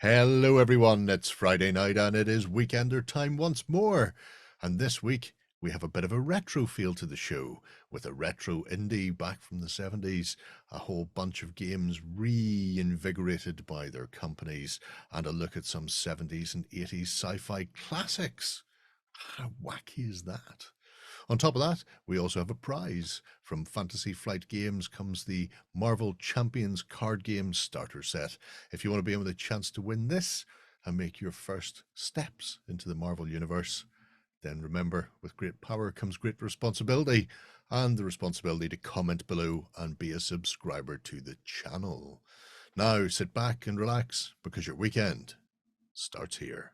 Hello everyone, it's Friday night and it is Weekender time once more. And this week we have a bit of a retro feel to the show with a retro indie back from the 70s, a whole bunch of games reinvigorated by their companies, and a look at some 70s and 80s sci-fi classics. How wacky is that? On top of that, we also have a prize. From Fantasy Flight Games comes the Marvel Champions card game starter set. If you want to be in with a chance to win this and make your first steps into the Marvel universe, then remember, with great power comes great responsibility, and the responsibility to comment below and be a subscriber to the channel. Now sit back and relax, because your weekend starts here.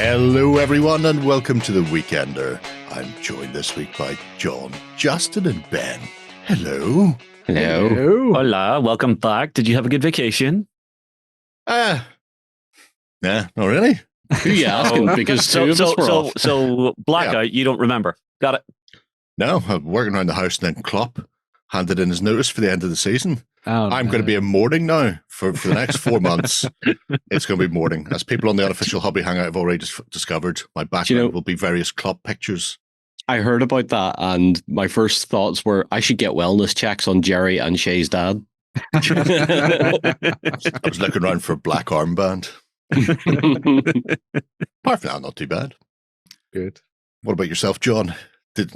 Hello everyone and welcome to the Weekender. I'm joined this week by John, Justin and Ben. Hello. Hello. Hola, welcome back. Did you have a good vacation? Nah, not really. Who you asking? Because two of us were off. So blackout, you don't remember. Got it. No, I'm working around the house and then Klopp handed in his notice for the end of the season. I'm going to be in mourning now for the next 4 months. It's going to be mourning. As people on the unofficial hobby hangout have already discovered, my background will be various Klopp pictures. I heard about that, and my first thoughts were I should get wellness checks on Jerry and Shay's dad. I was looking around for a black armband. Apart from that, not too bad. Good. What about yourself, John? Do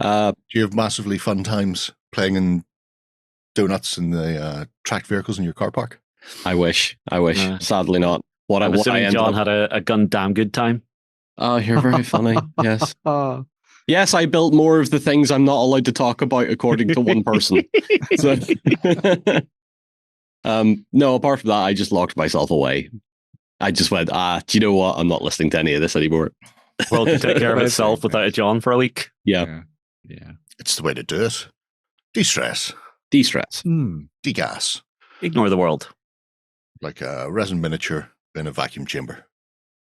you have massively fun times playing in donuts in the tracked vehicles in your car park? I wish. Sadly not. I'm assuming John had a damn good time. Oh, you're very funny. Yes. Yes, I built more of the things I'm not allowed to talk about according to one person. So, no, apart from that, I just locked myself away. I just went, do you know what? I'm not listening to any of this anymore. World can take care of itself without a John for a week. Yeah. It's the way to do it. De-stress. De-gas. Ignore the world. Like a resin miniature in a vacuum chamber.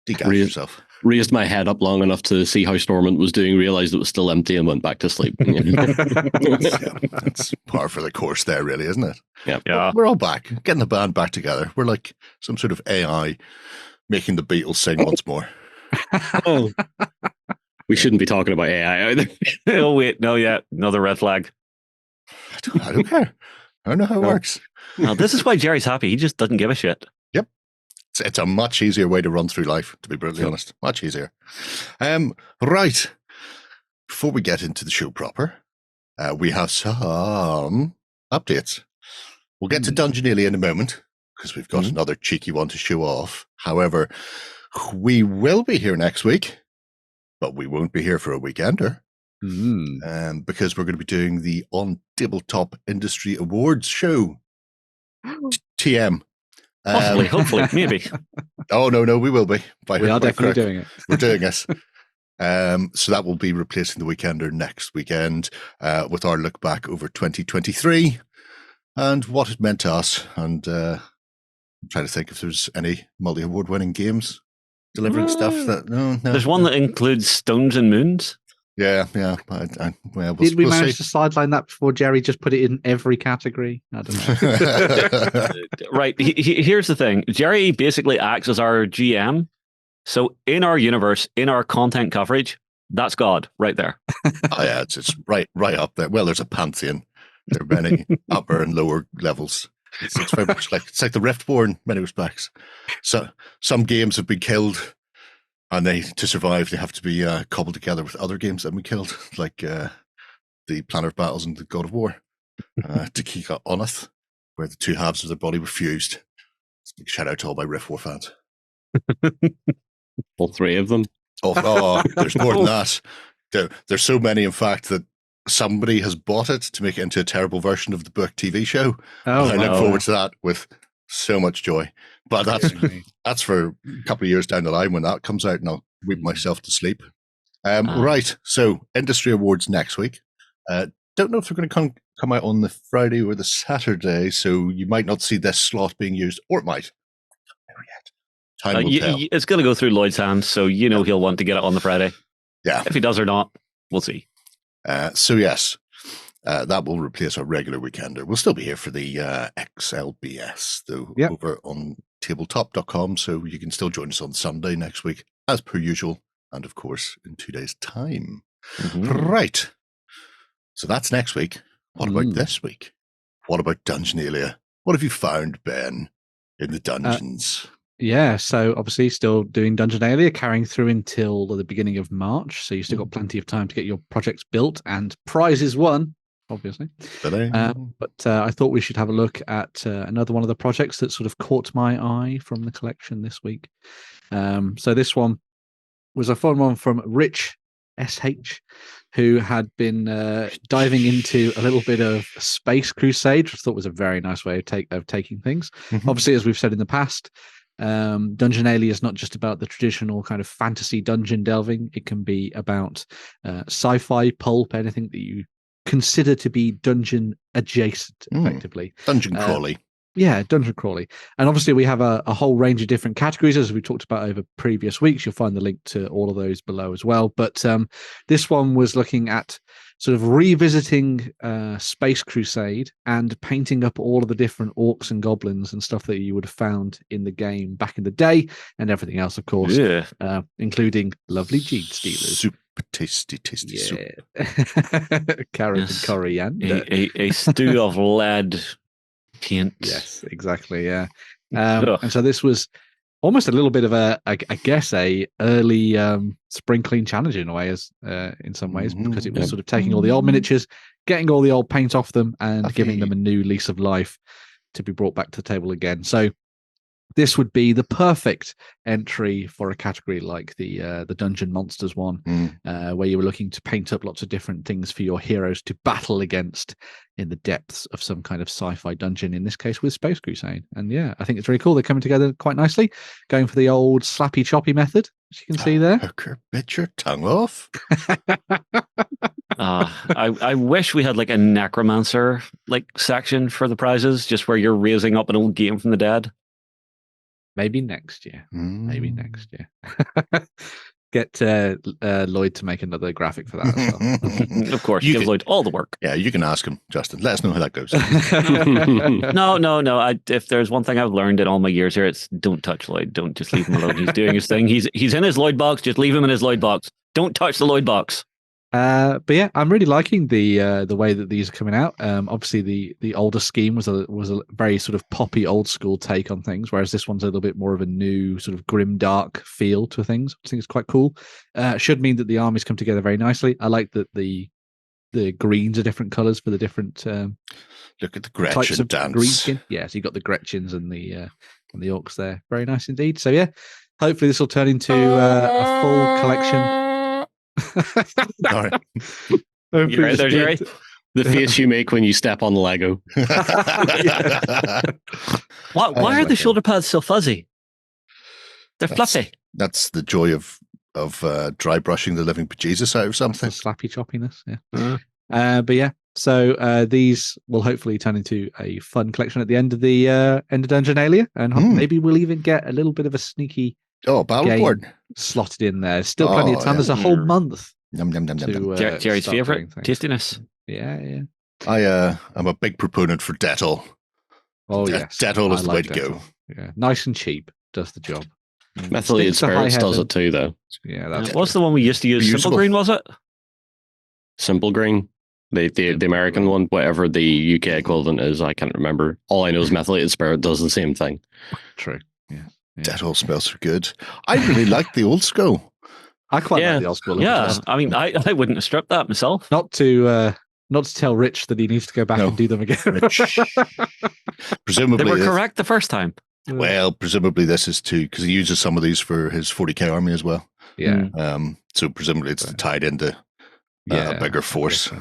De-gas yourself. Raised my head up long enough to see how Stormont was doing, realized it was still empty, and went back to sleep. That's par for the course there, really, isn't it? Yeah. We're all back, getting the band back together. We're like some sort of AI making the Beatles sing once more. Oh. We shouldn't be talking about AI either. Oh, wait. No, yeah. Another red flag. I don't care. I don't know how it works. Well, this is why Jerry's happy. He just doesn't give a shit. Yep. It's a much easier way to run through life, to be brutally honest. Much easier. Right. Before we get into the show proper, we have some updates. We'll get to Dungeonalia in a moment, because we've got another cheeky one to show off. However, we will be here next week, but we won't be here for a weekender. Because we're going to be doing the OnTableTop Industry Awards show. TM. Possibly, hopefully, maybe. Oh, no, we will be. We are definitely doing it. We're doing it. So that will be replacing the Weekender next weekend with our look back over 2023 and what it meant to us. And I'm trying to think if there's any multi-award winning games delivering stuff that... No. There's one that includes Stones and Moons. Yeah. Did we manage to sideline that before Jerry just put it in every category? I don't know. Right. Here's the thing. Jerry basically acts as our GM. So in our universe, in our content coverage, that's God right there. Oh, yeah, it's right up there. Well, there's a pantheon. There are many upper and lower levels. It's very much like the Riftborn in many respects. So some games have been killed. And to survive, they have to be cobbled together with other games that have been killed, like the Planet of Battles and the God of War, to keep Oneth, where the two halves of their body were fused. Big shout out to all my Rift War fans. All three of them. Oh, there's more than that. There's so many, in fact, that somebody has bought it to make it into a terrible version of the book TV show. Oh, I look forward to that with so much joy. But that's for a couple of years down the line when that comes out, and I'll weep myself to sleep. Right, so industry awards next week. Don't know if they're going to come out on the Friday or the Saturday, so you might not see this slot being used, or it might. Never yet. Time will tell. It's going to go through Lloyd's hands, so he'll want to get it on the Friday. Yeah. If he does or not, we'll see. So yes, that will replace our regular weekender. We'll still be here for the XLBS, though, over on tabletop.com, so you can still join us on Sunday next week, as per usual, and of course, in 2 days' time. Mm-hmm. Right. So that's next week. What about this week? What about Dungeonalia? What have you found, Ben, in the dungeons? So obviously still doing Dungeonalia, carrying through until the beginning of March. So you've still got plenty of time to get your projects built and prizes won, obviously. But I thought we should have a look at another one of the projects that sort of caught my eye from the collection this week. So this one was a fun one from Rich SH, who had been diving into a little bit of Space Crusade, which I thought was a very nice way of taking things. Mm-hmm. Obviously, as we've said in the past, Dungeonalia is not just about the traditional kind of fantasy dungeon delving. It can be about sci-fi, pulp, anything that you consider to be dungeon adjacent, effectively. Dungeon crawly. Dungeon crawly. And obviously we have a whole range of different categories, as we talked about over previous weeks. You'll find the link to all of those below as well. But this one was looking at sort of revisiting Space Crusade and painting up all of the different orcs and goblins and stuff that you would have found in the game back in the day, and everything else, of course, including lovely Gene Stealers. Super tasty soup. Carrot and coriander. A stew of lead paint. Yes, exactly, yeah. And so this was almost a little bit of a early spring clean challenge in a way, in some ways, because it was sort of taking all the old miniatures, getting all the old paint off them, and giving them a new lease of life to be brought back to the table again. So this would be the perfect entry for a category like the Dungeon Monsters one, where you were looking to paint up lots of different things for your heroes to battle against in the depths of some kind of sci-fi dungeon, in this case with Space Crusade. And I think it's really cool. They're coming together quite nicely, going for the old slappy choppy method, as you can see there. Hooker, bit your tongue off. I wish we had like a necromancer section for the prizes, just where you're raising up an old game from the dead. Maybe next year. Get Lloyd to make another graphic for that as well. Of course, give Lloyd all the work. Yeah, you can ask him, Justin. Let us know how that goes. No. If there's one thing I've learned in all my years here, it's don't touch Lloyd. Don't just leave him alone. He's doing his thing. He's in his Lloyd box. Just leave him in his Lloyd box. Don't touch the Lloyd box. But I'm really liking the way that these are coming out. Obviously, the older scheme was a very sort of poppy, old school take on things, whereas this one's a little bit more of a new sort of grim, dark feel to things. I think it's quite cool. Should mean that the armies come together very nicely. I like that the greens are different colors for the different look at the Gretchen types of dance. Green skin. Yeah, so you got the Gretchens and the orcs there. Very nice indeed. So hopefully this will turn into a full collection. Sorry. You right there, Jerry? The face you make when you step on the Lego. Why are the shoulder pads so fuzzy? They're fluffy. That's the joy of dry brushing the living bejesus out of something. Slappy choppiness, but so these will hopefully turn into a fun collection at the end of Dungeonalia, and maybe we'll even get a little bit of a sneaky Battleboard slotted in there. Still plenty of time. There's a whole month. Jerry's favorite tastiness. Yeah. I'm a big proponent for Dettol. Yes, Dettol is the way to go. Yeah, nice and cheap. Does the job. Methylated Spirits does it too, though. Yeah, that's what's the one we used to use? Reusable. Simple Green, was it? Simple Green. The American one, whatever the UK equivalent is, I can't remember. All I know is Methylated Spirit does the same thing. True. Yeah. Dettol smells so good. I really like the old school. I quite like the old school. Yeah, I mean, I wouldn't have stripped that myself. Not to tell Rich that he needs to go back and do them again. Presumably they were correct the first time. Well, presumably this is too, because he uses some of these for his 40k army as well. Yeah. So presumably it's tied into a bigger force.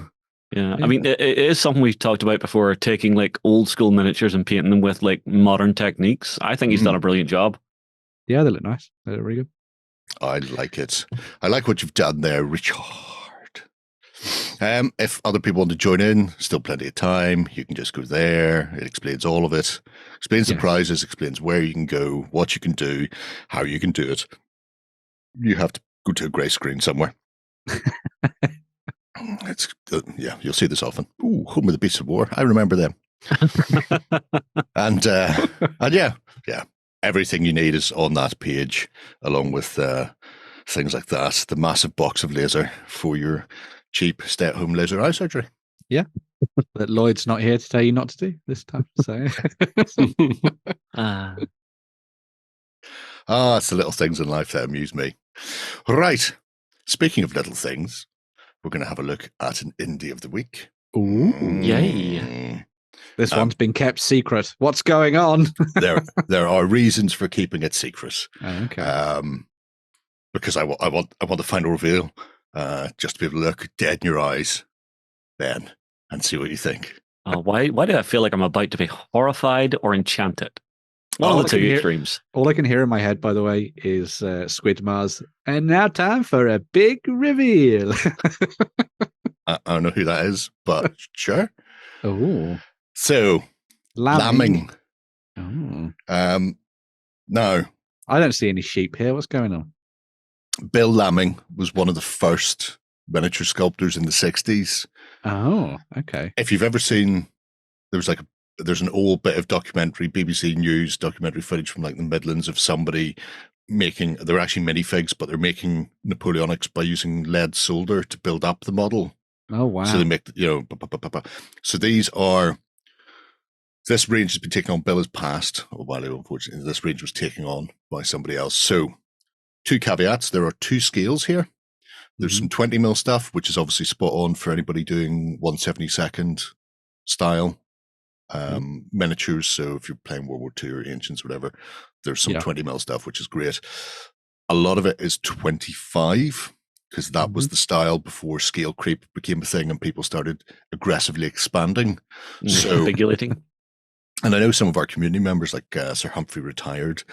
Yeah, I mean, it is something we've talked about before, taking old school miniatures and painting them with modern techniques. I think he's done a brilliant job. Yeah, they look nice. They look really good. I like it. I like what you've done there, Richard. If other people want to join in, still plenty of time. You can just go there. It explains all of it. Explains the prizes, explains where you can go, what you can do, how you can do it. You have to go to a grey screen somewhere. It's you'll see this often. Ooh, Home of the Beasts of War. I remember them. and yeah, everything you need is on that page, along with things like that. The massive box of laser for your cheap stay-at-home laser eye surgery. Yeah, but Lloyd's not here to tell you not to do this time. So, it's the little things in life that amuse me. Right. Speaking of little things, we're going to have a look at an indie of the week. Ooh, yay! This one's been kept secret. What's going on? there are reasons for keeping it secret. Okay. Because I want the final reveal. Just to be able to look dead in your eyes, Ben, and see what you think. Why do I feel like I'm about to be horrified or enchanted? One of the two extremes. All I can hear in my head, by the way, is Squidmar's, and now time for a big reveal. I don't know who that is, but sure. Oh. So, Lamming. Oh. No. I don't see any sheep here. What's going on? Bill Lamming was one of the first miniature sculptors in the 60s. Oh, okay. If you've ever seen, there's an old bit of documentary, BBC News documentary footage from like the Midlands of somebody making, they're actually minifigs, but they're making Napoleonics by using lead solder to build up the model. Oh, wow. So they make, so this range has been taken on. Bill has passed a while ago, unfortunately. This range was taken on by somebody else. So, two caveats. There are two scales here. There's some 20mm stuff, which is obviously spot on for anybody doing 1/72 style miniatures. So if you're playing World War II or Ancients or whatever, there's some 20mm stuff, which is great. A lot of it is 25, because that was the style before scale creep became a thing and people started aggressively expanding. So regulating. And I know some of our community members, like Sir Humphrey Retired,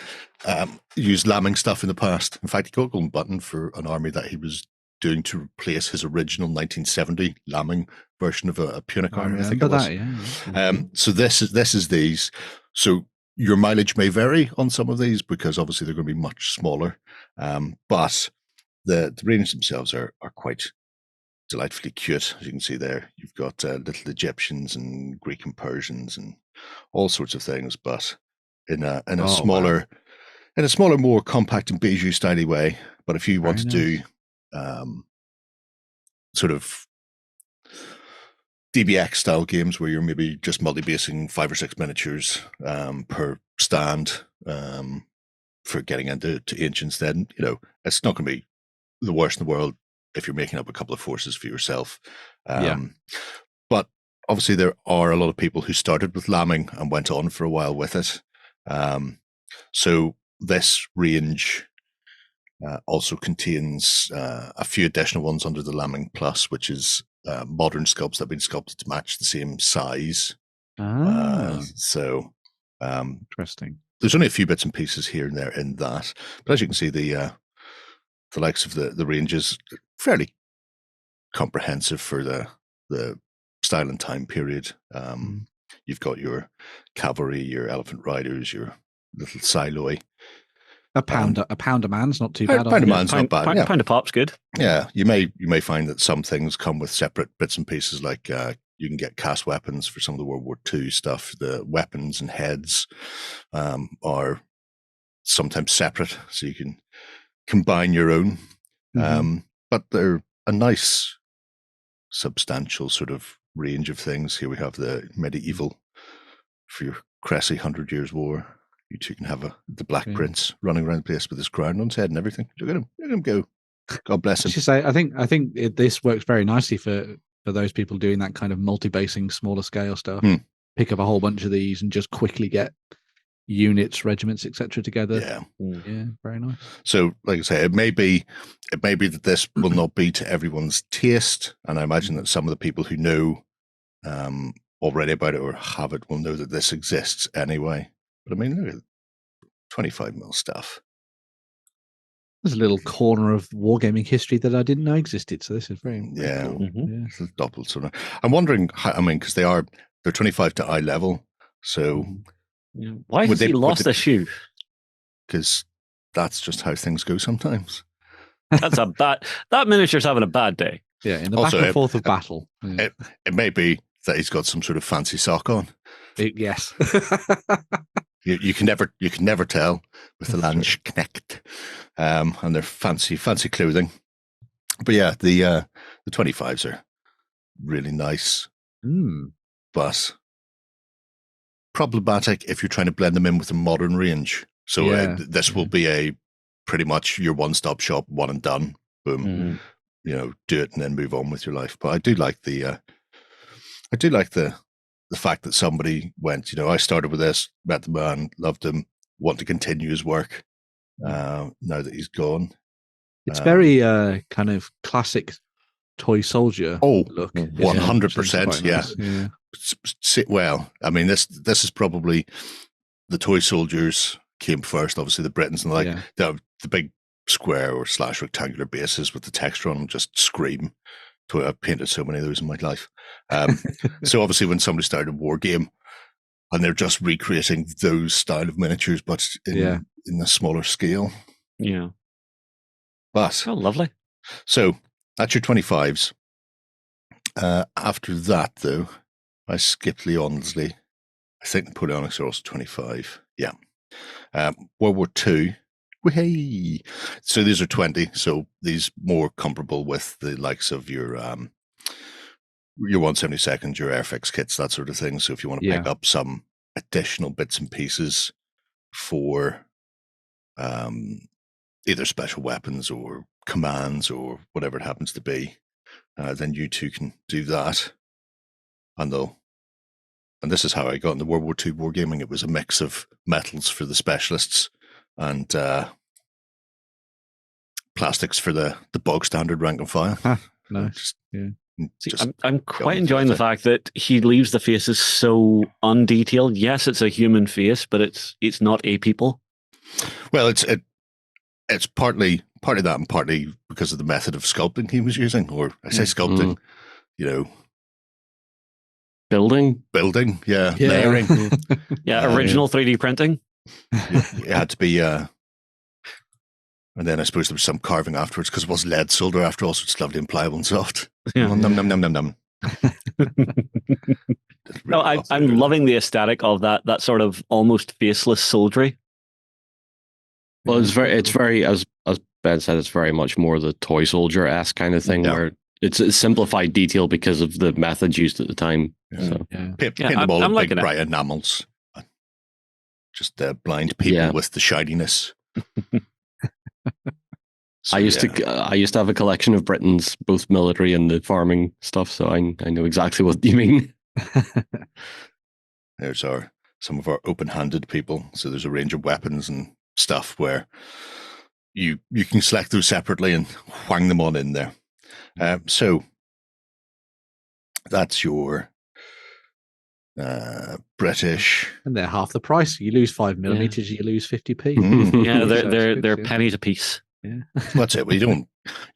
used Lamming stuff in the past. In fact, he got a golden button for an army that he was doing to replace his original 1970 Lamming version of a Punic army, I think it was. So this is these. So your mileage may vary on some of these because obviously they're going to be much smaller. But the range themselves are quite delightfully cute. As you can see there, you've got little Egyptians and Greek and Persians and all sorts of things, but in a smaller, more compact and bijou styly way. But if you want to do sort of DBX style games where you're maybe just multi-basing 5 or 6 miniatures per stand for getting into Ancients, then it's not going to be the worst in the world if you're making up a couple of forces for yourself. But obviously there are a lot of people who started with Lamming and went on for a while with it. So this range also contains a few additional ones under the Lamming Plus, which is modern sculpts that have been sculpted to match the same size. So interesting. There's only a few bits and pieces here and there in that. But as you can see, the likes of the range is fairly comprehensive for the style and time period. You've got your cavalry, your elephant riders, your little siloi. A pound a man's not too bad. Pound a man's not bad. Pound of pop's good. Yeah, you may find that some things come with separate bits and pieces, like you can get cast weapons for some of the World War II stuff. The weapons and heads are sometimes separate, so you can combine your own. But they're a nice, substantial sort of range of things. Here we have the medieval for your Cressy 100 Years' War. You two can have the Black Prince running around the place with his crown on his head and everything. Look at him go. God bless him. I should say, I think this works very nicely for those people doing that kind of multi-basing, smaller scale stuff. Pick up a whole bunch of these and just quickly get units, regiments, etc. together. Yeah, very nice. So, like I say, it may be that this will not be to everyone's taste, and I imagine that some of the people who know already about it or have it will know that this exists anyway. But I mean, look at 25mm stuff. There's a little corner of wargaming history that I didn't know existed. So this is very cool. Mhm. It's a double sort of. I'm wondering how, I mean, because they're 25 to eye level. So Yeah. Why Would has he they- would lost they- a shoe? because that's just how things go sometimes. That's a bad. That miniature's having a bad day. Yeah, in the Also, back and forth of battle. Yeah. It may be that he's got some sort of fancy sock on. Yes. You can never tell with the That's true. Landsknecht, and their fancy clothing. But yeah, the 25s are really nice, but problematic if you're trying to blend them in with a modern range. So this will be a pretty much your one-stop shop, one and done. Boom, Mhm. Do it and then move on with your life. But I do like the fact that somebody went, I started with this, met the man, loved him, want to continue his work now that he's gone. It's very kind of classic toy soldier look. 100%, yeah. Well, I mean, this is probably the toy soldiers came first, obviously the Britons, and the big square or / rectangular bases with the texture on them just scream. I've painted so many of those in my life. So obviously when somebody started a war game and they're just recreating those style of miniatures, but in a smaller scale. Yeah. But lovely. So that's your 25s. After that, though, I skipped Leonsley. I think Napoleonics are also 25. Yeah. World War II. Hey. So these are 20. So these more comparable with the likes of your 172nd, your Airfix kits, that sort of thing. So if you want to pick up some additional bits and pieces for either special weapons or commands or whatever it happens to be, then you too can do that. And this is how I got into World War II wargaming. It was a mix of metals for the specialists and plastics for the bog standard rank and file. Nice. I'm quite enjoying the fact that he leaves the faces so undetailed. Yes, it's a human face, but it's not a people. Well, it's partly that and partly because of the method of sculpting he was using, or I say sculpting, building, layering. Original 3D printing. It had to be, and then I suppose there was some carving afterwards because it was lead solder after all, so it's lovely and pliable and soft. Yeah. Num. No, I'm loving the aesthetic of that sort of almost faceless soldiery. Well, it's very as Ben said, it's very much more the toy soldier-esque kind of thing where it's a simplified detail because of the methods used at the time. So. Paint them all in big bright enamels. Just blind people with the shininess. So, I used to have a collection of Britons, both military and the farming stuff, so I know exactly what you mean. There's some of our open-handed people. So there's a range of weapons and stuff where you can select those separately and whang them on in there. So that's your British, and they're half the price. You lose 5mm, you lose 50p. Yeah, they're pennies a piece. Yeah, that's it. Well, you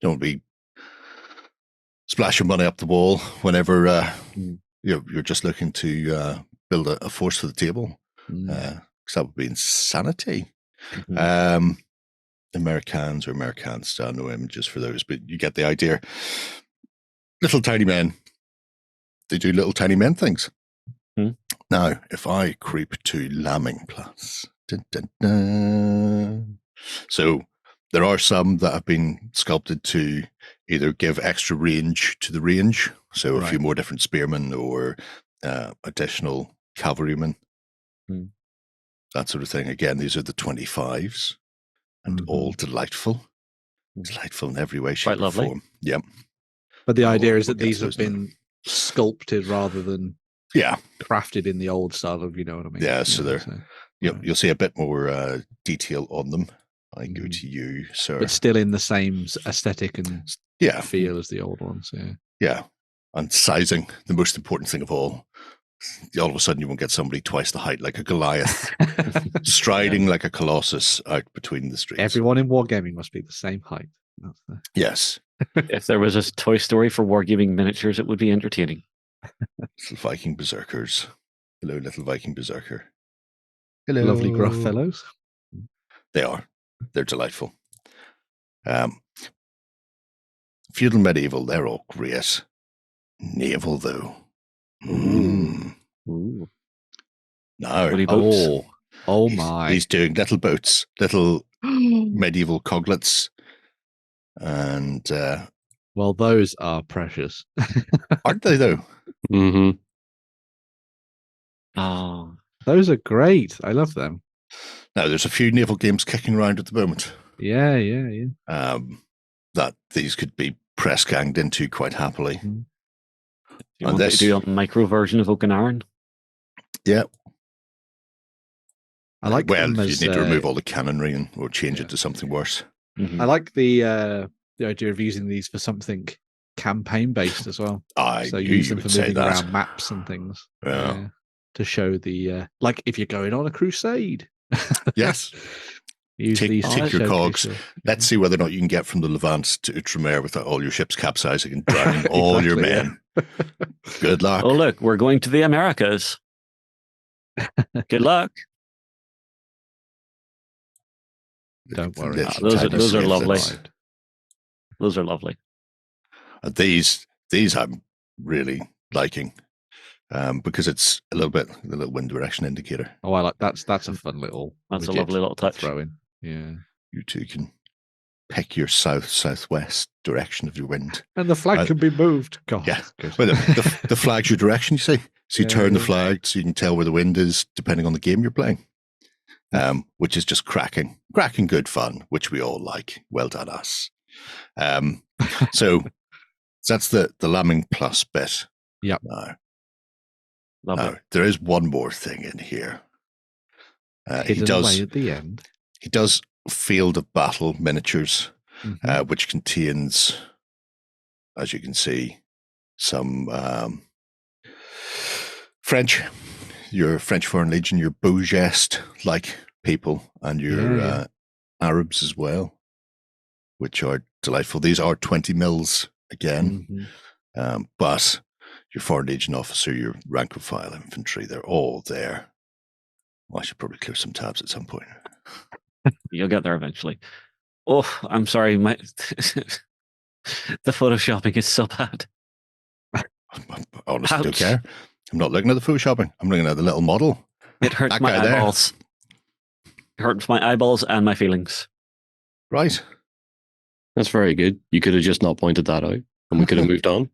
don't be splashing money up the wall whenever you're just looking to build a force for the table. Because that would be insanity. Americans no images for those, but you get the idea. Little tiny men. They do little tiny men things. Now, if I creep to Lamming Plus, so there are some that have been sculpted to either give extra range to the range, so a few more different spearmen or additional cavalrymen, that sort of thing. Again, these are the 25s, and all delightful in every way, shape, or form. Yep. But the idea is that these have been sculpted rather than crafted in the old style of, you know what I mean? Yeah, so you'll see a bit more detail on them. I go to you, sir. But still in the same aesthetic and feel as the old ones. Yeah. And sizing, the most important thing of all. all of a sudden you won't get somebody twice the height like a Goliath, striding like a Colossus out between the streets. Everyone in Wargaming must be the same height. Yes. If there was a Toy Story for Wargaming miniatures, it would be entertaining. Little Viking berserkers. Hello, little Viking berserker. Hello. Lovely gruff fellows. They are. They're delightful. Feudal medieval, they're all great. Naval, though. Ooh. Now, Boats. Oh my. He's doing little boats, little medieval coglets. And well, those are precious. aren't they, though? Mm-hmm. Oh. Those are great. I love them. Now, there's a few naval games kicking around at the moment. Yeah. That these could be press ganged into quite happily. Mm-hmm. You want to do a micro version of Okanagan? Yeah. I like. Well, them you as, need to remove all the cannonry or change it to something worse. Mm-hmm. I like the idea of using these for something campaign based as well. So use them for moving around maps and things. Yeah. To show the like if you're going on a crusade. Yes. Use take your cogs. Crucial. Let's see whether or not you can get from the Levant to Outremer without all your ships capsizing and drowning all your men. Good luck. Oh, look, we're going to the Americas. Good luck. Don't worry. Those are lovely. Those are lovely. These I'm really liking because it's a little bit the little wind direction indicator. Oh, I like that's a fun little. That's a lovely little touch. Throw in. Yeah. You two can pick your southwest direction of your wind, and the flag can be moved. God, yeah. Well, the flag's your direction. You see, so you turn the flag so you can tell where the wind is depending on the game you're playing. Which is just cracking good fun, which we all like. Well done, us. So that's the Lamming plus bit. Yep. Now, there is one more thing in here. Hidden away at the end. He does Field of Battle miniatures, which contains, as you can see, some French, your French Foreign Legion, your Beau Geste-like people, and your Arabs as well, which are delightful. These are 20 mils again, but your Foreign Legion officer, your rank and file infantry, they're all there. Well, I should probably clear some tabs at some point. You'll get there eventually. Oh, I'm sorry. The photoshopping is so bad. I honestly don't care. I'm not looking at the photoshopping. I'm looking at the little model. It hurts my eyeballs. It hurts my eyeballs and my feelings. Right. That's very good. You could have just not pointed that out and we could have moved on.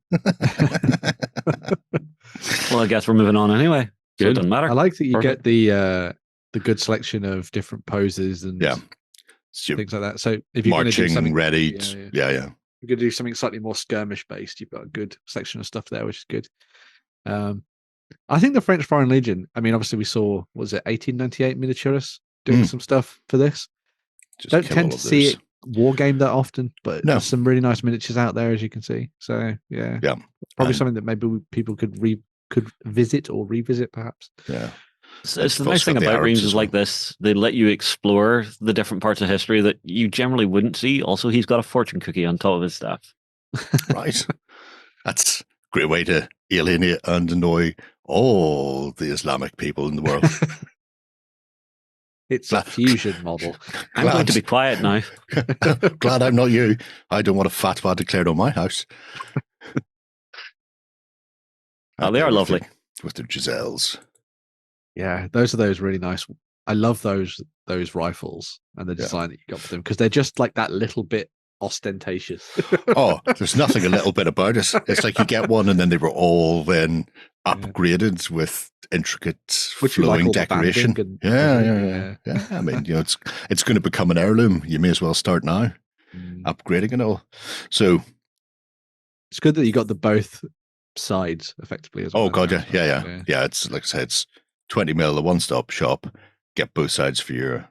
Well, I guess we're moving on anyway. So it doesn't matter. I like that you get the good selection of different poses and things like that. So if you're marching, do something ready, you're going to do something slightly more skirmish based, you've got a good section of stuff there, which is good. I think the French Foreign Legion, I mean, obviously we saw, was it 1898 Miniatures doing some stuff for this? Don't tend to see it war game that often, but there's some really nice miniatures out there, as you can see. So probably something that maybe people could visit or revisit, perhaps. Yeah. It's the nice thing about ranges like this. They let you explore the different parts of history that you generally wouldn't see. Also, he's got a fortune cookie on top of his staff. Right. That's a great way to alienate and annoy all the Islamic people in the world. It's a fusion model. I'm going to be quiet now. Glad I'm not you. I don't want a fatwa declared on my house. Oh, they are lovely. With their Giselles. Yeah, those are those really nice. I love those rifles and the design that you got for them because they're just like that little bit ostentatious. Oh, there's nothing a little bit about it. It's like you get one and then they were all then upgraded with intricate flowing decoration. Yeah. I mean, it's going to become an heirloom. You may as well start now, upgrading and all. So it's good that you got the both sides effectively as well. Oh god, yeah. It's like I said, it's 20 mil, a one-stop shop. Get both sides for your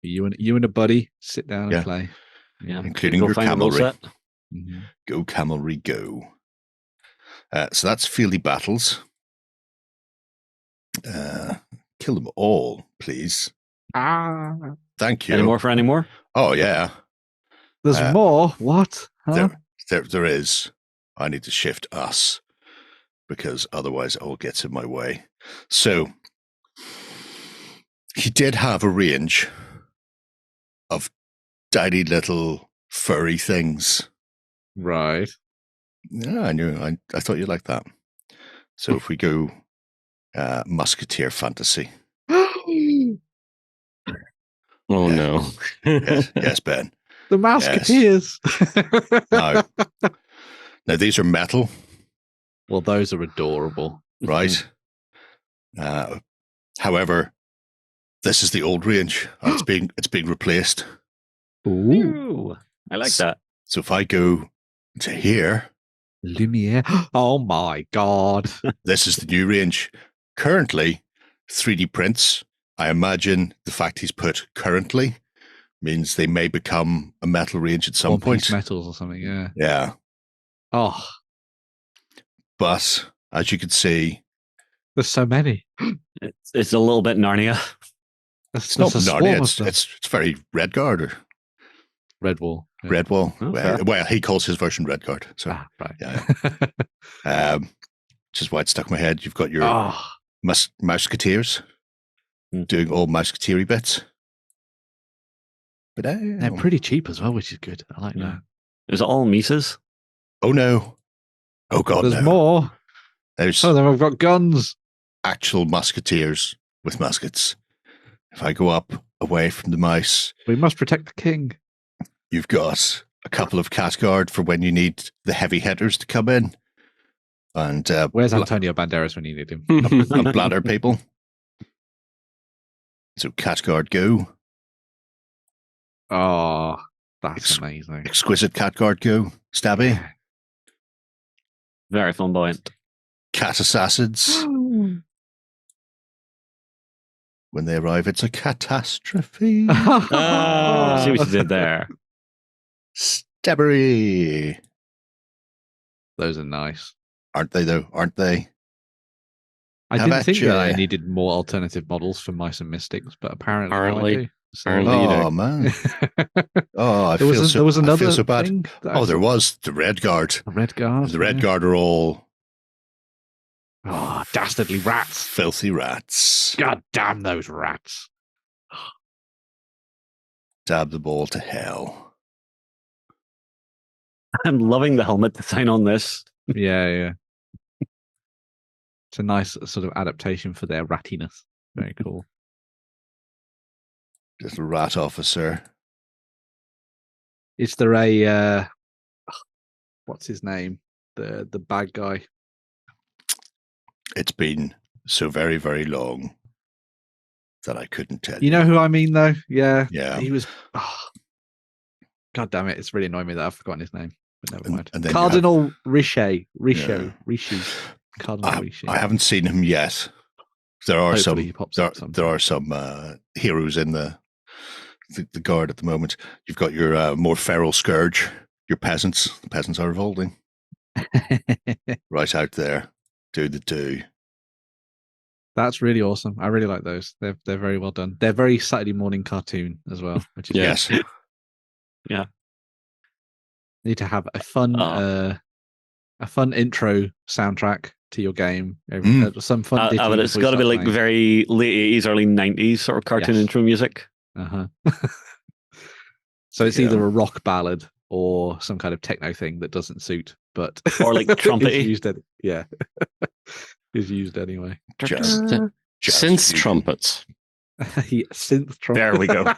you and a buddy sit down and play. Yeah, including your cavalry. Go cavalry, go. So that's Fieldy Battles. Kill them all, please. Thank you. Any more for any more? Oh, yeah. There's more? What? Huh? There is. I need to shift us because otherwise it all gets in my way. So he did have a range of tiny little furry things. Right. Yeah, I knew. I thought you'd like that. So if we go Musketeer fantasy. Oh, no. Yes, Ben. The Musketeers. Yes. Now, these are metal. Well, those are adorable. Right? However, this is the old range. It's being replaced. Ooh, I like that. So if I go to here, Lumiere. Oh my God. this is the new range. Currently, 3D prints. I imagine the fact he's put currently means they may become a metal range at some point. Metals or something, yeah. Yeah. Oh. But as you can see, there's so many. It's a little bit Narnia. It's not Narnia. It's very Redguard or Redwall. Yeah. Redwall. Oh, well, he calls his version Redguard. So right. Yeah. Which is why it stuck in my head. You've got your Musketeers doing all Musketeery bits. But they're pretty cheap as well, which is good. I like that. Is it all Mises? Oh no! Oh God! There's more. There's of them have got guns. Actual Musketeers with muskets. If I go up away from the mouse, we must protect the king. You've got a couple of Catguard for when you need the heavy hitters to come in. And where's Antonio Banderas when you need him? And bladder people. So Catguard go. Oh, that's amazing. Exquisite Catguard go. Stabby. Very flamboyant. Cat assassins. When they arrive, it's a catastrophe. See what you did there. Stabbery. Those are nice. Aren't they, though? Aren't they? I didn't think that I needed more alternative models for mice and mystics, but apparently I do. So, oh, man. Oh, there was another so bad. Thing there was the Redguard. The Redguard. The Redguard are all... Oh, dastardly rats. Filthy rats. God damn those rats. Dab the ball to hell. I'm loving the helmet design on this. Yeah. It's a nice sort of adaptation for their rattiness. Very cool. Little rat officer. Is there a what's his name? The bad guy. It's been so very, very long that I couldn't tell you. You know who I mean, though? Yeah. Yeah. He was... God damn it. It's really annoying me that I've forgotten his name. But never mind. And Cardinal Rishi. Cardinal Rishi. I haven't seen him yet. There are Hopefully there are some heroes in the guard at the moment. You've got your more feral scourge, your peasants. The peasants are revolting. Right out there. Do. That's really awesome. I really like those. They're very well done. They're very Saturday morning cartoon as well, which is yes. Yeah. Need to have a fun intro soundtrack to your game. Some fun. But it's got to be like very late 80s, early 90s sort of cartoon intro music. So it's either a rock ballad or some kind of techno thing that doesn't suit, but or like trumpety. Is used anyway. Synth trumpets. Synth trumpets. There we go.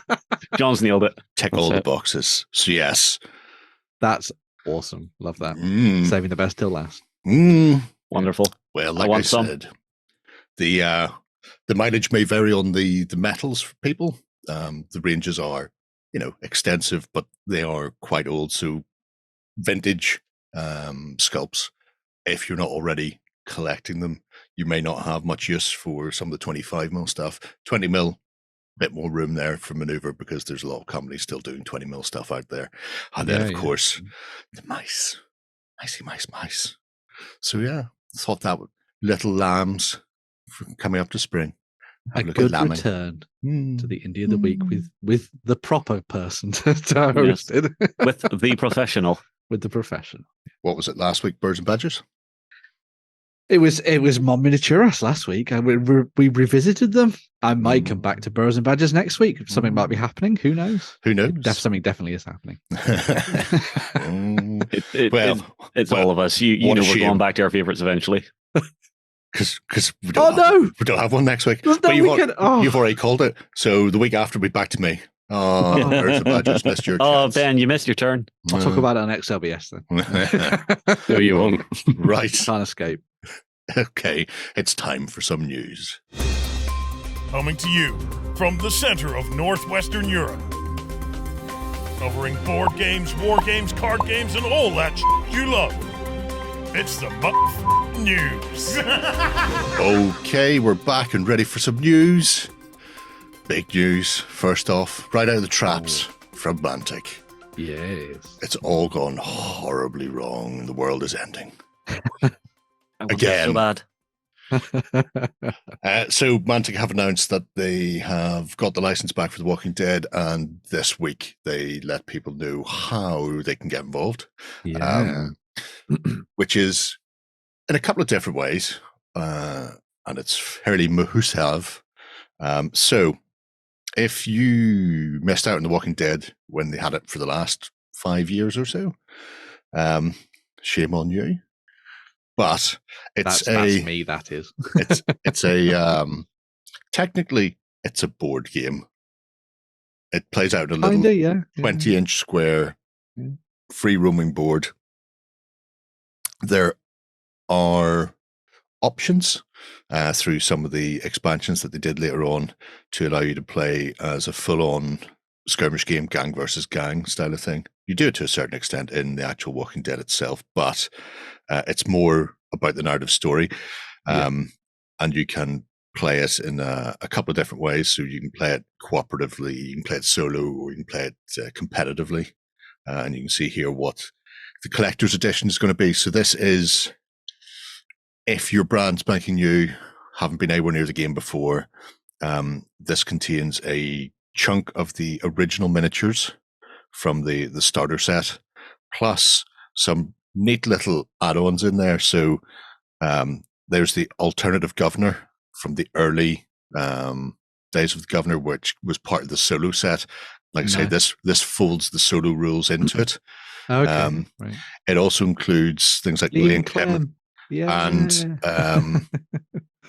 John's nailed it. Tick all the boxes. So yes. That's awesome. Love that. Saving the best till last. Wonderful. Well, like I said, the mileage may vary on the metals for people. The ranges are, extensive, but they are quite old. So vintage sculpts, if you're not already collecting them, you may not have much use for some of the 25 mil stuff. 20 mil, bit more room there for maneuver because there's a lot of companies still doing 20 mil stuff out there. And then, of course, the mice. Micey mice. So, yeah, thought that little lambs coming up to spring. A good return to the Indie of the Week with the proper person to host it. With the professional. With the professional. What was it last week? Birds and Badgers? It was Mon Miniatures last week, and we revisited them. I might come back to Birds and Badgers next week. Something might be happening. Who knows? Who knows? Something definitely is happening. It's all of us. You know we're going back to our favourites eventually. Because we don't have one next week. But you've already called it. So the week after, be back to me. Oh, Birds and Badgers missed your chance. Ben, you missed your turn. I'll talk about it on XLBS then. No, you won't. Right. Can't escape. Okay, it's time for some news. Coming to you from the center of Northwestern Europe. Covering board games, war games, card games, and all that you love. It's the news. Okay, we're back and ready for some news. Big news. First off, right out of the traps from Mantic. Yes. It's all gone horribly wrong. The world is ending. Again. So bad. So Mantic have announced that they have got the license back for The Walking Dead, and this week they let people know how they can get involved. Yeah. Which is in a couple of different ways, and it's fairly must-have. So if you missed out on The Walking Dead when they had it for the last 5 years or so, shame on you. But that's me. That is. it's a technically it's a board game. It plays out in a little 20-inch square free roaming board. There are options through some of the expansions that they did later on to allow you to play as a full-on skirmish game, gang versus gang style of thing. You do it to a certain extent in the actual Walking Dead itself, but it's more about the narrative story. And you can play it in a couple of different ways. So you can play it cooperatively, you can play it solo, or you can play it competitively. And you can see here what the collector's edition is going to be. So this is, if you're brand spanking new, haven't been anywhere near the game before, this contains a chunk of the original miniatures from the starter set, plus some neat little add-ons in there. So there's the alternative governor from the early days of the governor, which was part of the solo set. Like I say, this folds the solo rules into it. Okay, right. It also includes things like Lee and Clem. Yeah. And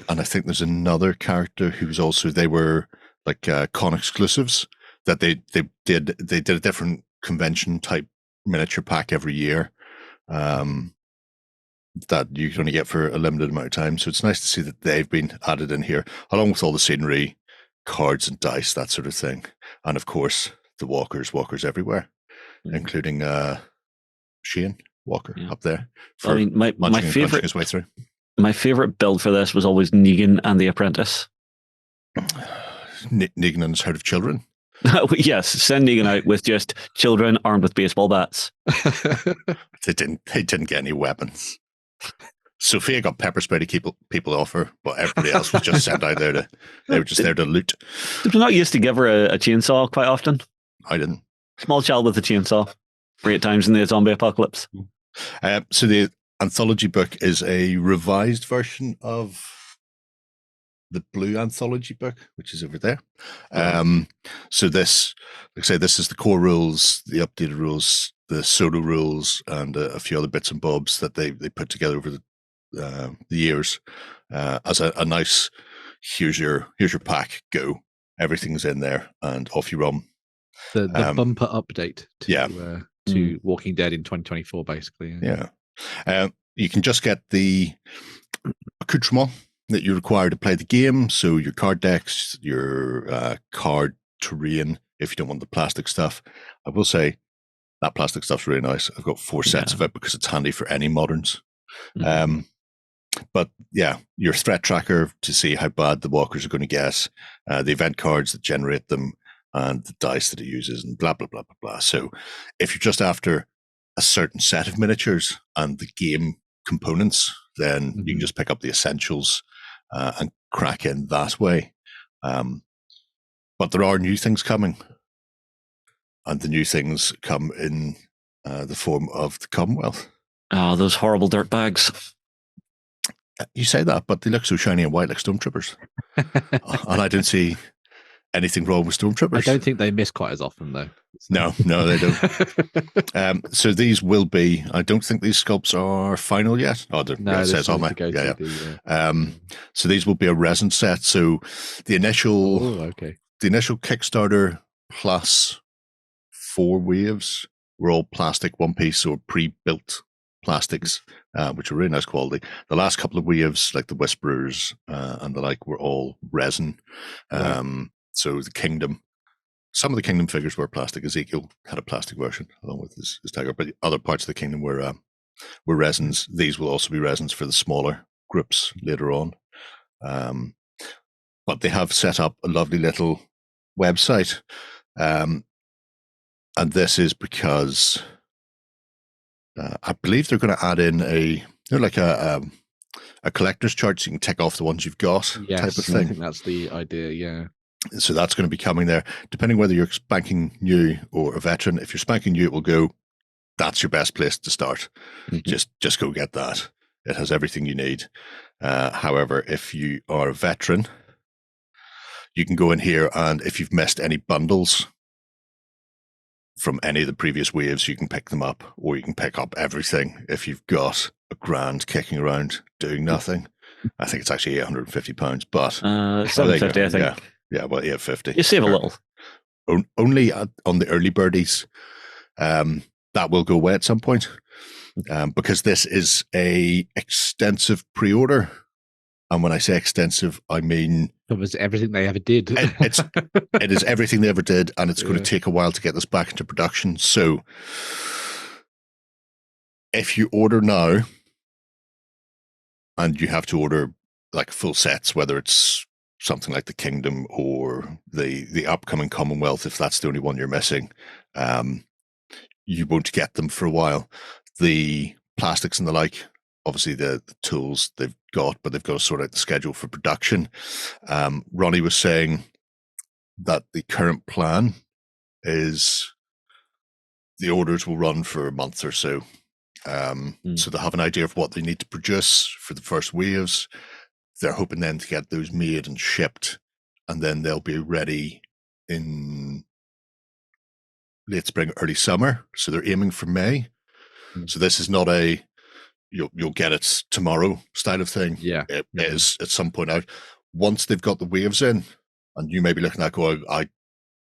I think there's another character who's also, they were like con exclusives that they did a different convention type miniature pack every year that you can only get for a limited amount of time. So it's nice to see that they've been added in here, along with all the scenery, cards and dice, that sort of thing. And of course, the walkers everywhere, including Shane Walker up there. I mean, my favorite his way through. My favorite build for this was always Negan and the Apprentice. Negan and his herd of children. Yes, send Negan out with just children armed with baseball bats. They didn't get any weapons. Sophia got pepper spray to keep people off her, but everybody else was just sent out there they were just there to loot. Did we not used to give her a chainsaw quite often? I didn't. Small child with a chainsaw. Great times in the zombie apocalypse. So the anthology book is a revised version of the blue anthology book, which is over there. So this, like I say, this is the core rules, the updated rules, the solo rules, and a few other bits and bobs that they put together over the years as a nice, here's your pack, go. Everything's in there, and off you run. The bumper update to Walking Dead in 2024, basically. Yeah. You can just get the accoutrement that you require to play the game. So your card decks, your card terrain, if you don't want the plastic stuff. I will say that plastic stuff's really nice. I've got 4 sets of it because it's handy for any moderns. Mm-hmm. But yeah, your threat tracker to see how bad the walkers are going to get, the event cards that generate them, and the dice that it uses, and blah, blah, blah, blah, blah. So if you're just after a certain set of miniatures and the game components, then you can just pick up the essentials and crack in that way. But there are new things coming, and the new things come in the form of the Commonwealth. Oh, those horrible dirtbags. You say that, but they look so shiny and white like Stormtroopers. And I didn't see anything wrong with Stormtroopers. I don't think they miss quite as often, though. No, they don't. So these will be, I don't think these sculpts are final yet. Oh, no, it says on my. So these will be a resin set. So the initial Kickstarter plus 4 waves were all plastic, one piece or pre-built plastics, which are really nice quality. The last couple of waves, like the Whisperers and the like, were all resin. So the Kingdom, some of the Kingdom figures were plastic. Ezekiel had a plastic version along with his tiger, but other parts of the Kingdom were resins. These will also be resins for the smaller groups later on. But they have set up a lovely little website. And this is because I believe they're going to add in a collector's chart, so you can tick off the ones you've got, type of thing. I think that's the idea, yeah. So that's going to be coming there, depending whether you're spanking new or a veteran. If you're spanking new, it will go, that's your best place to start. Mm-hmm. Just go get that. It has everything you need. However, if you are a veteran, you can go in here, and if you've missed any bundles from any of the previous waves, you can pick them up, or you can pick up everything if you've got a grand kicking around doing nothing. I think it's actually £850, but £750, I think. Yeah, well, £850. You save a little. Only on the early birdies. That will go away at some point, because this is a extensive pre-order. And when I say extensive, I mean it was everything they ever did. It is everything they ever did, and it's going to take a while to get this back into production. So if you order now, and you have to order like full sets, whether it's something like the Kingdom or the upcoming Commonwealth, if that's the only one you're missing, you won't get them for a while. The plastics and the like, obviously the tools they've got, but they've got to sort out the schedule for production. Ronnie was saying that the current plan is the orders will run for a month or so. So they'll have an idea of what they need to produce for the first waves. They're hoping then to get those made and shipped, and then they'll be ready in late spring, early summer. So they're aiming for May. So this is not a you'll get it tomorrow style of thing. It is at some point out. Once they've got the waves in, and you may be looking at going, I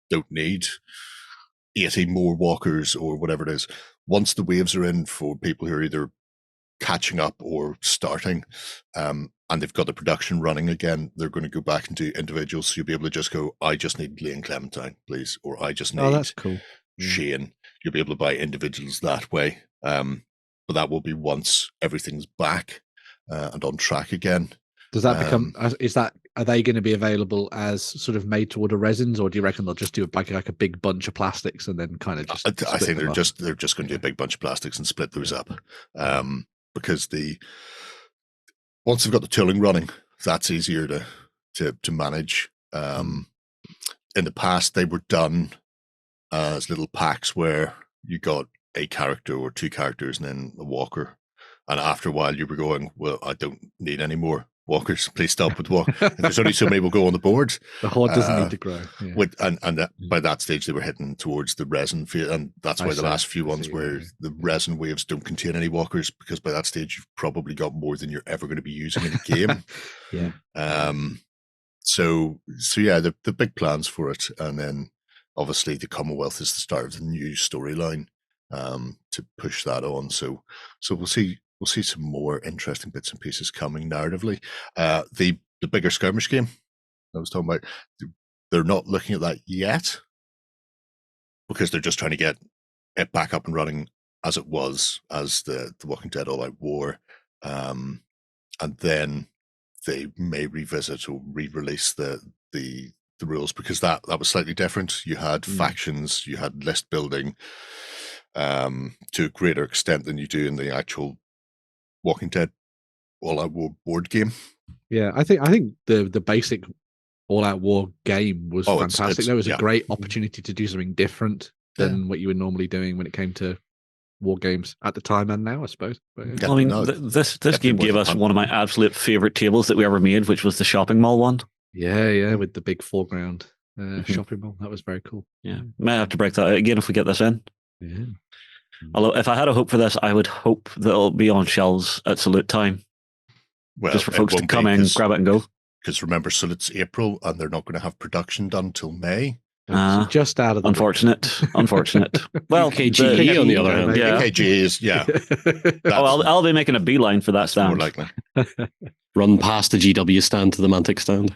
don't need 80 more walkers or whatever it is. Once the waves are in for people who are either catching up or starting, and they've got the production running again, they're going to go back and do individuals. So you'll be able to just go, I just need Lee and Clementine, please, or I just need that's cool. Shane. You'll be able to buy individuals that way. But that will be once everything's back and on track again. Does that become? Are they going to be available as sort of made to order resins, or do you reckon they'll just do like a big bunch of plastics and then kind of just? I think they're just going to do a big bunch of plastics and split those up, because once they've got the tooling running, that's easier to manage. In the past, they were done as little packs where you got a character or 2 characters and then a walker, and after a while you were going, well, I don't need any more walkers, please stop with walk. There's only so many will go on the board. The horde doesn't need to grow. By that stage they were hitting towards the resin field, and that's why the last few ones where the resin waves don't contain any walkers, because by that stage you've probably got more than you're ever going to be using in a game. So yeah, the big plans for it, and then obviously the Commonwealth is the start of the new storyline to push that on. So we'll see some more interesting bits and pieces coming narratively. The bigger skirmish game I was talking about, they're not looking at that yet, because they're just trying to get it back up and running as it was as the Walking Dead All Out War, and then they may revisit or re-release the rules, because that was slightly different. You had factions, you had list building to a greater extent than you do in the actual Walking Dead all-out war board game. Yeah, I think the basic all-out war game was Oh, fantastic. There was a great opportunity to do something different than what you were normally doing when it came to war games at the time and now, I suppose. But, I mean, this game gave us one of my absolute favorite tables that we ever made, which was the shopping mall one. Yeah, with the big foreground shopping mall. That was very cool. Yeah, might have to break that out again if we get this in. Yeah. Although, if I had a hope for this, I would hope that it'll be on shelves at salute time. Well, just for folks to come in, grab it and go. Because remember, Salute's April, and they're not going to have production done till May. Just out of the unfortunate. Well, KGE on the other hand. Yeah. KGE is, I'll be making a beeline for that stand. More likely. Run past the GW stand to the Mantic stand.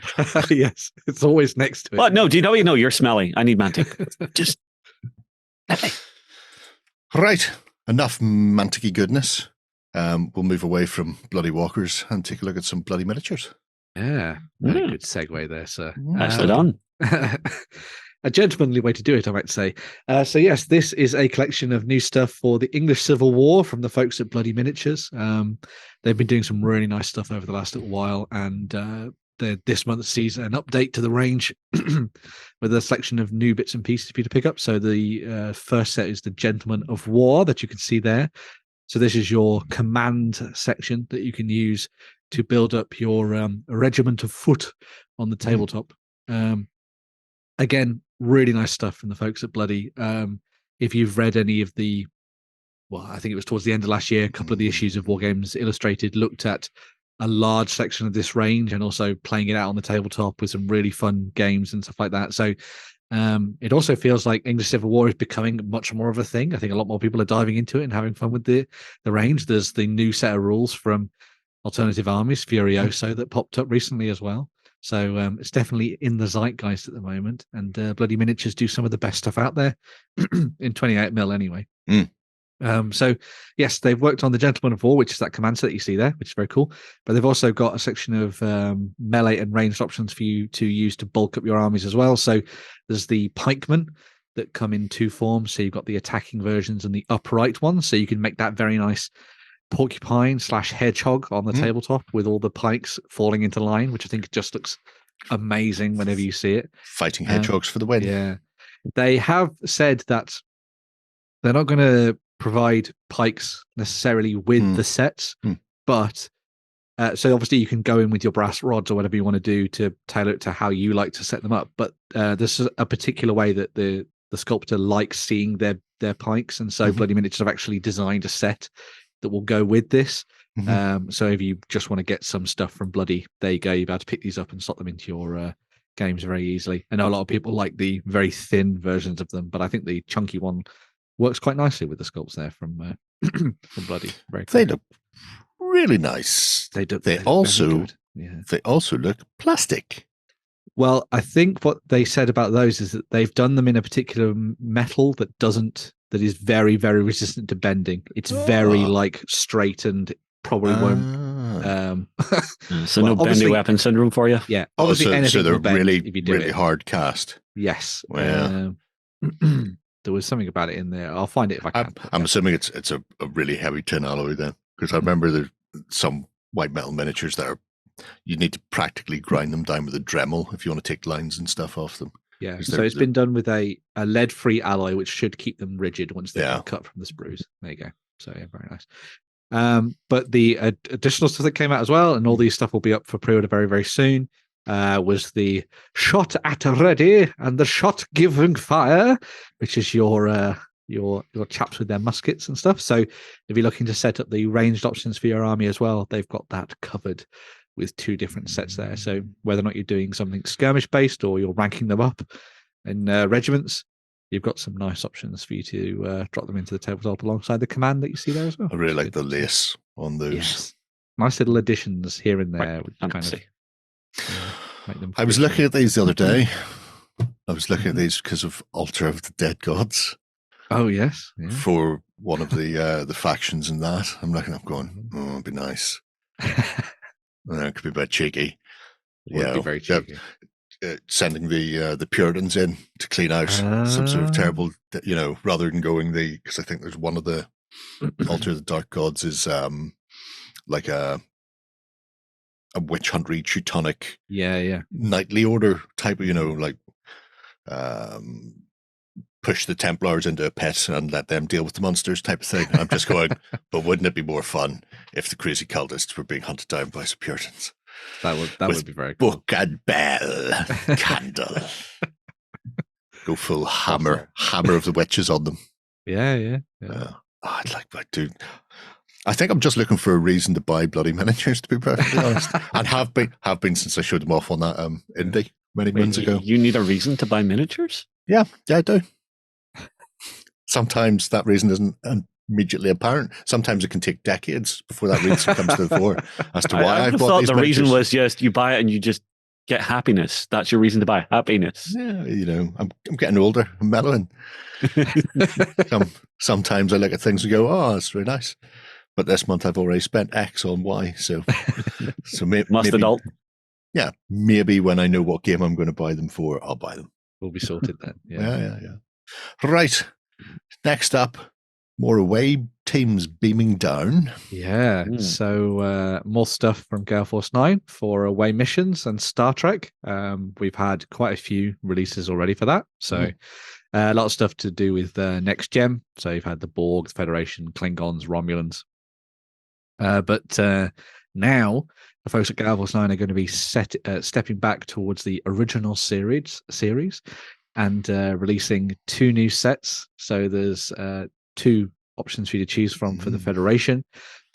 Yes, it's always next to it. What? No, GW? No, you're smelly. I need Mantic. Just... Right. Enough Mantic-y goodness. We'll move away from bloody walkers and take a look at some bloody miniatures. Yeah, very good segue there, sir. Nicely done. A gentlemanly way to do it, I might say. So yes, this is a collection of new stuff for the English Civil War from the folks at Bloody Miniatures. They've been doing some really nice stuff over the last little while, and this month sees an update to the range with a selection of new bits and pieces for you to pick up. So the first set is the Gentleman of War that you can see there. So this is your command section that you can use to build up your regiment of foot on the tabletop. Again, really nice stuff from the folks at Bloody. If you've read any of the, well, I think it was towards the end of last year, a couple of the issues of Wargames Illustrated looked at a large section of this range and also playing it out on the tabletop with some really fun games and stuff like that. So it also feels like English Civil War is becoming much more of a thing. I think a lot more people are diving into it and having fun with the range. There's the new set of rules from Alternative Armies, Furioso, that popped up recently as well. So it's definitely in the zeitgeist at the moment, and Bloody Miniatures do some of the best stuff out there in 28mm anyway. So yes, they've worked on the Gentleman of War, which is that command set that you see there, which is very cool. But they've also got a section of melee and ranged options for you to use to bulk up your armies as well. So there's the Pikemen that come in two forms. So you've got the attacking versions and the upright ones. So you can make that very nice porcupine/hedgehog on the tabletop with all the pikes falling into line, which I think just looks amazing whenever you see it. Fighting hedgehogs for the win. Yeah. They have said that they're not going to provide pikes necessarily with the sets, but so obviously you can go in with your brass rods or whatever you want to do to tailor it to how you like to set them up. But there's a particular way that the sculptor likes seeing their pikes, and so Bloody Miniatures have actually designed a set that will go with this. So if you just want to get some stuff from Bloody, there you go. You'll be able to pick these up and slot them into your games very easily. I know a lot of people like the very thin versions of them, but I think the chunky one works quite nicely with the sculpts there from Bloody. Very cool. They look really nice. They do. They also look plastic. Well, I think what they said about those is that they've done them in a particular metal that is very, very resistant to bending. It's very like straight and probably won't. So no bendy weapon syndrome for you. Yeah, obviously anything so they're will bend really, if you do really it. hard cast. Yes. Wow. There was something about it in there. I'll find it if I can. I'm assuming it's a really heavy tin alloy then, because I remember there's some white metal miniatures that you need to practically grind them down with a Dremel if you want to take lines and stuff off them. Yeah, so it's been done with a lead-free alloy, which should keep them rigid once they're cut from the sprues. There you go. So yeah, very nice. But the additional stuff that came out as well, and all these stuff will be up for pre-order very, very soon, was the Shot at Ready and the Shot Giving Fire, which is your chaps with their muskets and stuff. So if you're looking to set up the ranged options for your army as well, they've got that covered with two different sets there. So whether or not you're doing something skirmish based or you're ranking them up in regiments, you've got some nice options for you to drop them into the tabletop alongside the command that you see there as well. I really like the lace on those. Yes. Nice little additions here and there. Which kind of, make them I was looking at these the other day. I was looking at these because of Altar of the Dead Gods. Oh yes, for one of the factions in that. I'm looking up going, oh, it'd be nice. It could be a bit cheeky. Would be very cheeky. Sending the Puritans in to clean out some sort of terrible, rather than going because I think there's one of the Altar of the Dark Gods is like a witch huntery Teutonic Yeah. knightly order type of, like push the Templars into a pit and let them deal with the monsters type of thing. I'm just going, but wouldn't it be more fun if the crazy cultists were being hunted down by some Puritans? That would be very cool. Book and bell, candle. Go full hammer of the witches on them. Yeah. I'd like that, dude. I think I'm just looking for a reason to buy bloody miniatures, to be perfectly honest, and have been since I showed them off on that indie many months ago. You need a reason to buy miniatures? Yeah, I do. Sometimes that reason isn't immediately apparent. Sometimes it can take decades before that reason comes to the fore as to why I bought these the miniatures. reason was just you buy it and you just get happiness. That's your reason to buy happiness. Yeah, I'm getting older. I'm mellowing. Sometimes I look at things and go, "Oh, that's really nice," but this month I've already spent X on Y. So maybe adult. Yeah, maybe when I know what game I'm going to buy them for, I'll buy them. We'll be sorted then. Yeah. Right. Next up, more away teams beaming down. Yeah. So more stuff from Gale Force 9 for away missions and Star Trek. We've had quite a few releases already for that. So a lot of stuff to do with Next Gen. So you've had the Borg, the Federation, Klingons, Romulans. But now the folks at Gale Force 9 are going to be stepping back towards the original series and releasing 2 new sets. So there's 2 options for you to choose from for the Federation.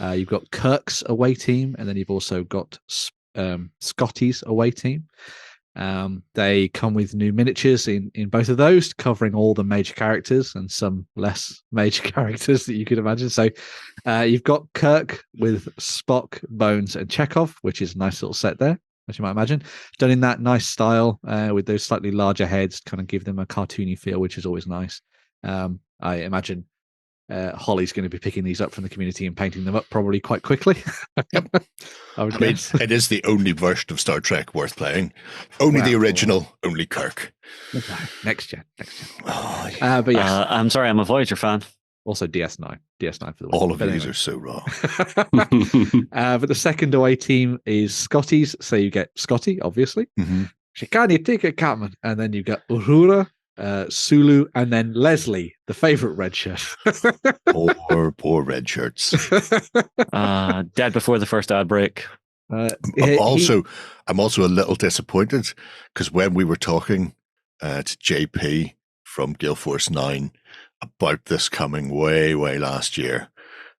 You've got Kirk's away team, and then you've also got Scotty's away team. They come with new miniatures in both of those, covering all the major characters and some less major characters that you could imagine. So you've got Kirk with Spock, Bones, and Chekhov, which is a nice little set there, as you might imagine, done in that nice style with those slightly larger heads, kind of give them a cartoony feel, which is always nice. I imagine Holly's going to be picking these up from the community and painting them up probably quite quickly. Yep. I mean, it is the only version of Star Trek worth playing. Only the original, only Kirk. Next gen. Oh, yeah. But yes. I'm sorry, I'm a Voyager fan. Also DS9 for the win. All of these are so wrong. But the second away team is Scotty's, so you get Scotty, obviously. Shikani, take it, Captain. And then you get Uhura, Sulu, and then Leslie, the favorite red shirt. poor red shirts. Dead before the first ad break. I'm also a little disappointed because when we were talking to JP from Gale Force 9 about this coming way last year,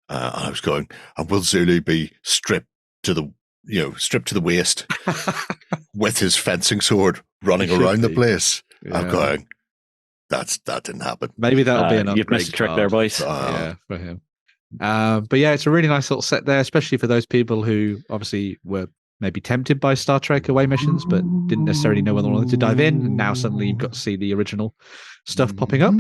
I was going, and will Zulu be stripped to the waist with his fencing sword running around the place? Yeah. I'm going, that didn't happen. Maybe that'll be an upgrade. You've missed a trick there, boys. Yeah, for him. But yeah, it's a really nice little set there, especially for those people who obviously were maybe tempted by Star Trek away missions, but didn't necessarily know whether they wanted to dive in. And now suddenly you've got to see the original stuff popping up.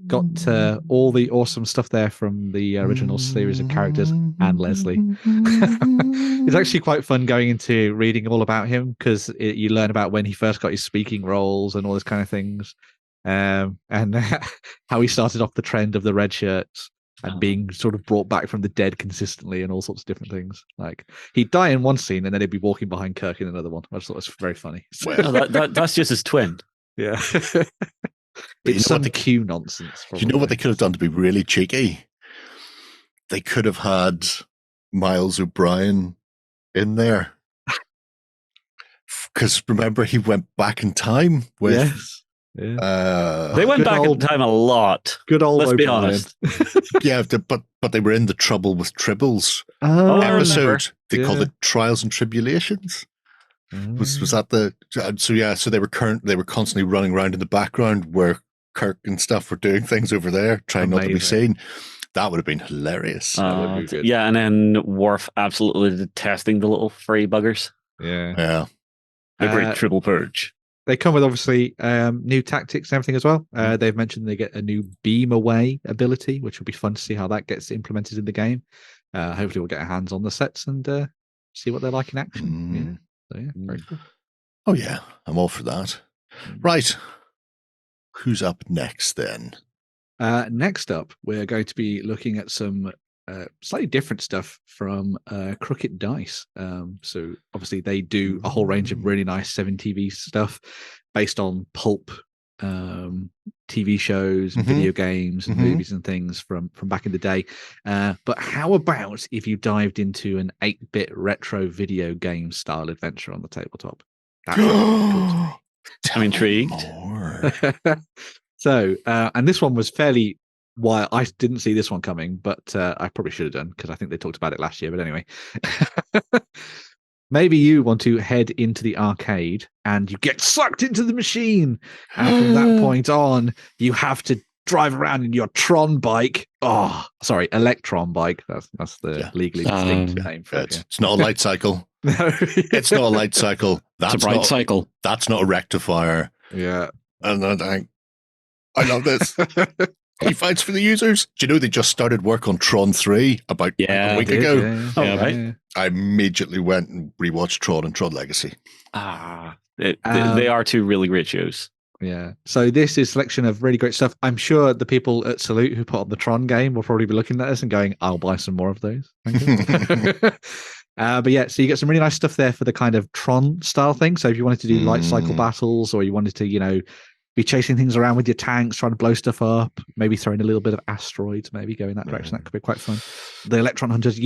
Got all the awesome stuff there from the original series of characters and Leslie. It's actually quite fun going into reading all about him because you learn about when he first got his speaking roles and all those kind of things. And how he started off the trend of the red shirts and being sort of brought back from the dead consistently and all sorts of different things. Like he'd die in one scene and then he'd be walking behind Kirk in another one. I just thought it was very funny. Well, that's just his twin. Yeah. It's some Q nonsense. Probably. You know what they could have done to be really cheeky? They could have had Miles O'Brien in there. Because remember, he went back in time with... Yes. Yeah. They went back in time a lot. Good old Let's O'Brien. be honest. Yeah, but they were in the Trouble with Tribbles episode. They called it Trials and Tribulations. Was that the so they were constantly running around in the background where Kirk and stuff were doing things over there, trying not to be seen. That would have been hilarious. That would be good. Yeah, and then Worf absolutely detesting the little furry buggers. Yeah. The great triple purge. They come with obviously new tactics and everything as well. They've mentioned they get a new beam away ability, which will be fun to see how that gets implemented in the game. Hopefully we'll get our hands on the sets and see what they're like in action. So yeah, very cool. Oh yeah, I'm all for that. Right. Who's up next then? Next up, we're going to be looking at some slightly different stuff from Crooked Dice. So obviously they do a whole range of really nice 7TV stuff based on pulp TV shows and video games and movies and things from back in the day. But how about if you dived into an 8-bit retro video game style adventure on the tabletop? That would be cool to me. I'm intrigued. So, and this one was fairly wild. I didn't see this one coming, but I probably should have done because I think they talked about it last year. But anyway, maybe you want to head into the arcade and you get sucked into the machine. And from that point on, you have to drive around in your Tron bike. Oh, sorry, Electron bike. That's the legally distinct name for it. It's not a light cycle. No, it's not a light cycle. That's it's a bright cycle. That's not a rectifier. Yeah. And I love this. He fights for the users. Do you know they just started work on Tron 3 about a week ago? Yeah. Right. I immediately went and rewatched Tron and Tron Legacy. They are two really great shows. Yeah. So this is a selection of really great stuff. I'm sure the people at Salute who put on the Tron game will probably be looking at us and going, I'll buy some more of those. Thank you. But yeah, so you get some really nice stuff there for the kind of Tron style thing. So if you wanted to do light cycle battles, or you wanted to, be chasing things around with your tanks, trying to blow stuff up, maybe throwing a little bit of asteroids, maybe go in that direction. That could be quite fun. The Electron Hunters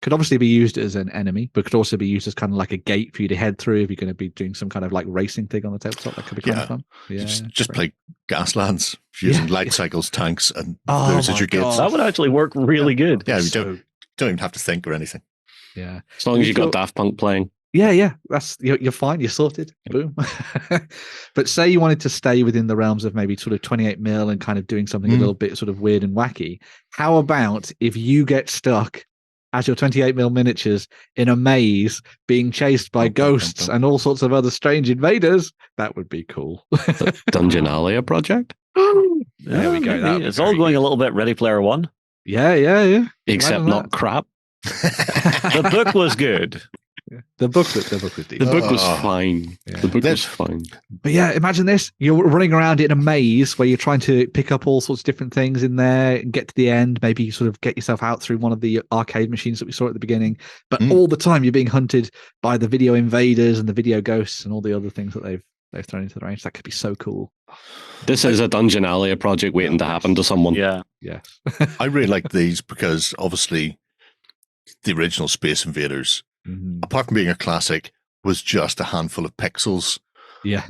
could obviously be used as an enemy, but could also be used as kind of like a gate for you to head through if you're going to be doing some kind of like racing thing on the tabletop. That could be kind of fun. Yeah, just play Gaslands using light cycles, tanks, and those as your gates. That would actually work really good. Yeah, you don't even have to think or anything. Yeah, as long as you got Daft Punk playing. Yeah, that's you're fine. You're sorted. Boom. But say you wanted to stay within the realms of maybe sort of 28 mil and kind of doing something a little bit sort of weird and wacky. How about if you get stuck as your 28 mil miniatures in a maze being chased by ghosts and all sorts of other strange invaders? That would be cool. The Dungeonalia project? There we go. It's all going a little bit Ready Player One. Yeah. Except not crap. The book was good. The book was decent. The book was fine. Yeah. The book was fine. But yeah, imagine this. You're running around in a maze where you're trying to pick up all sorts of different things in there and get to the end. Maybe sort of get yourself out through one of the arcade machines that we saw at the beginning. But all the time you're being hunted by the video invaders and the video ghosts and all the other things that they've thrown into the range. That could be so cool. This is a Dungeonalia project waiting to happen to someone. Yeah. I really like these because obviously the original Space Invaders, apart from being a classic, was just a handful of pixels. Yeah.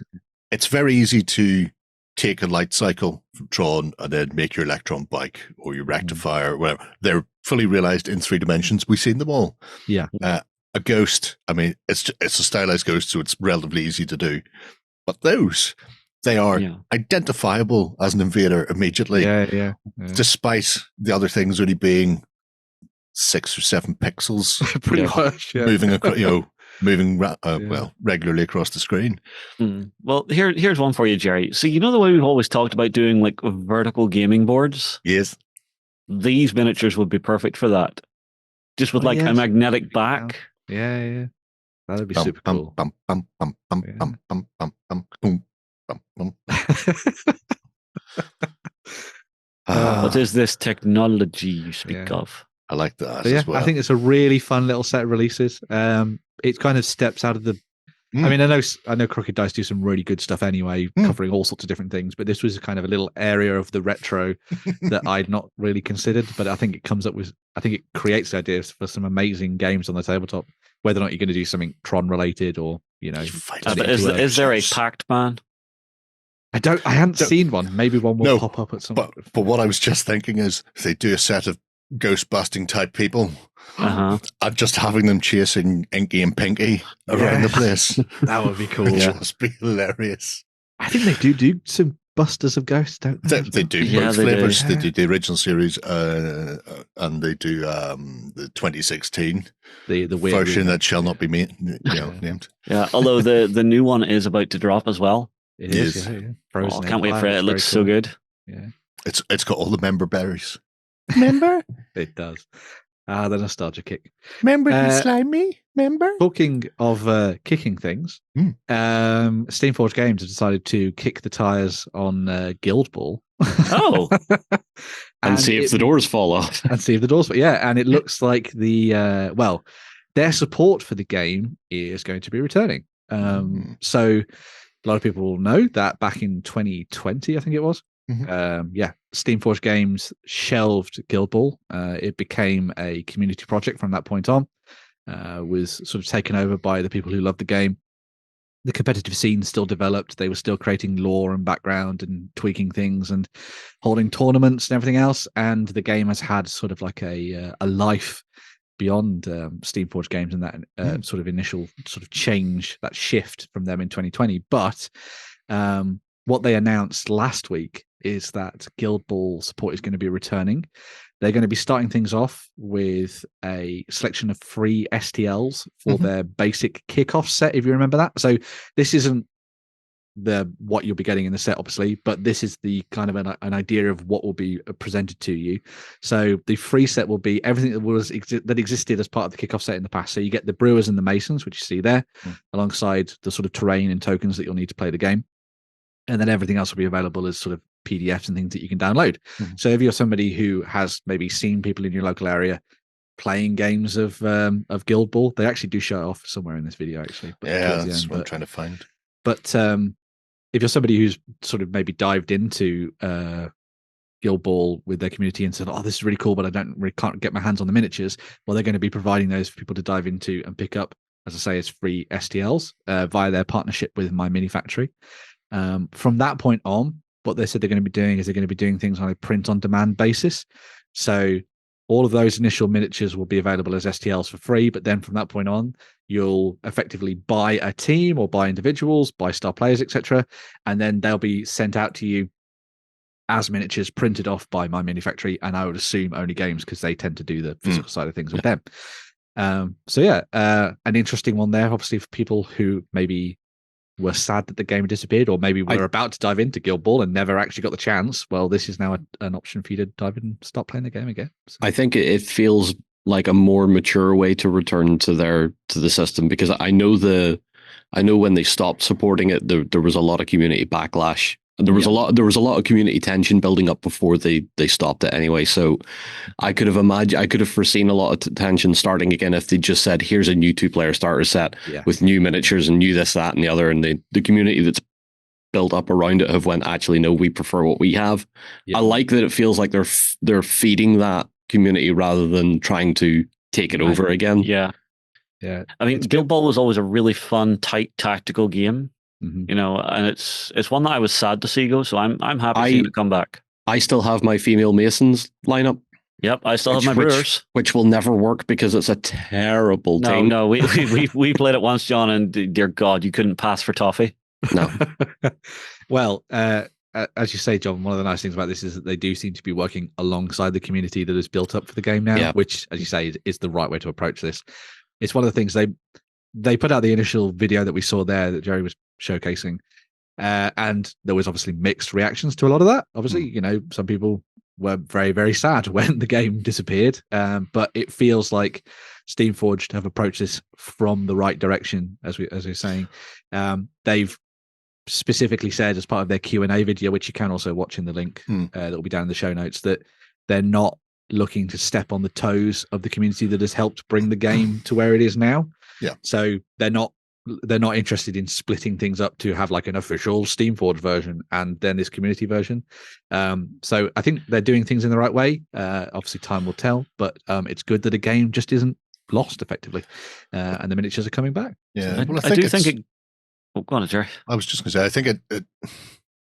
It's very easy to take a light cycle from Tron and then make your Electron bike or your rectifier or whatever. They're fully realized in 3 dimensions. We've seen them all. Yeah. A ghost, I mean, it's a stylized ghost, so it's relatively easy to do. But those, they are identifiable as an invader immediately. Yeah. Despite the other things only being 6 or 7 pixels, pretty much, moving regularly across the screen. Well, here's one for you, Jerry. So you know the way we've always talked about doing like vertical gaming boards? Yes. These miniatures would be perfect for that. Just with a magnetic back. Yeah. That'd be super cool. What is this technology you speak of? I like that as well. I think it's a really fun little set of releases. It kind of steps out of the. I mean, I know Crooked Dice do some really good stuff anyway, covering all sorts of different things. But this was kind of a little area of the retro that I'd not really considered. But I think it comes up with. I think it creates ideas for some amazing games on the tabletop. Whether or not you're going to do something Tron related, or is there a Pact Man? I hadn't seen one. Maybe one will pop up at some point. But what I was just thinking is, if they do a set of ghost busting type people, I'm just having them chasing Inky and Pinky around the place. That would be cool. It'd just be hilarious. I think they do some busters of ghosts, don't they? They do both flavors. They do the original series, and they do the 2016 the version that shall not be named. Yeah, although the new one is about to drop as well. It is. I can't wait for it. It looks so good. Yeah, it's got all the member berries. Remember? It does. The nostalgia kick. Remember you slime me? Remember? Talking of kicking things, Steamforged Games have decided to kick the tires on Guild Ball. Oh. And see if the doors fall off. And see if the doors fall. Yeah, and it looks like their support for the game is going to be returning. So a lot of people will know that back in 2020, I think it was, Steamforged Games shelved Guild Ball. It became a community project from that point on, was sort of taken over by the people who loved the game. The competitive scene still developed. They were still creating lore and background and tweaking things and holding tournaments and everything else. And the game has had sort of like a life beyond Steamforged Games and that sort of initial sort of change, that shift from them in 2020. But what they announced last week is that Guild Ball support is going to be returning. They're going to be starting things off with a selection of free STLs for their basic kickoff set, if you remember that. So this isn't what you'll be getting in the set, obviously, but this is the kind of an idea of what will be presented to you. So the free set will be everything that existed as part of the kickoff set in the past. So you get the Brewers and the Masons, which you see there, alongside the sort of terrain and tokens that you'll need to play the game. And then everything else will be available as sort of PDFs and things that you can download. So if you're somebody who has maybe seen people in your local area playing games of Guild Ball, they actually do show it off somewhere in this video, actually. But that's what I'm trying to find. But if you're somebody who's sort of maybe dived into Guild Ball with their community and said, "Oh, this is really cool, but I can't get my hands on the miniatures," well, they're going to be providing those for people to dive into and pick up, as I say, as free STLs via their partnership with My Mini Factory. From that point on, what they said they're going to be doing is they're going to be doing things on a print-on-demand basis. So all of those initial miniatures will be available as STLs for free, but then from that point on, you'll effectively buy a team or buy individuals, buy star players, etc., and then they'll be sent out to you as miniatures printed off by My Mini Factory, and I would assume only games because they tend to do the physical side of things with them. An interesting one there, obviously, for people who maybe were sad that the game had disappeared, or maybe were about to dive into Guild Ball and never actually got the chance. Well, this is now an option for you to dive in and start playing the game again. So. I think it feels like a more mature way to return to the system, because I know when they stopped supporting it, there was a lot of community backlash. There was a lot of community tension building up before they stopped it anyway. So I could have foreseen a lot of tension starting again if they just said, "Here's a new 2-player starter set with new miniatures and new this, that, and the other," and the community that's built up around it have went, "Actually, no, we prefer what we have." I like that it feels like they're feeding that community rather than trying to take it over again. Yeah. I mean, Guild Ball was always a really fun, tight, tactical game. You know, and it's one that I was sad to see go, so I'm happy seeing it come back. I still have my female Masons lineup. Yep, I still have my Brewers, which will never work because it's a terrible team. No, we played it once, John, and dear God, you couldn't pass for toffee. No. Well, as you say, John, one of the nice things about this is that they do seem to be working alongside the community that is built up for the game now, which, as you say, is the right way to approach this. It's one of the things they put out the initial video that we saw there that Jerry was showcasing, and there was obviously mixed reactions to a lot of that. Obviously, you know, some people were very, very sad when the game disappeared, but it feels like Steamforged have approached this from the right direction, as we're saying. They've specifically said as part of their Q&A video, which you can also watch in the link that will be down in the show notes, that they're not looking to step on the toes of the community that has helped bring the game to where it is now. So they're not interested in splitting things up to have like an official Steamforged version and then this community version. So I think they're doing things in the right way. Obviously time will tell, but it's good that a game just isn't lost effectively, and the miniatures are coming back. Yeah, I do think it. Oh, go on, Jerry. I was just going to say, I think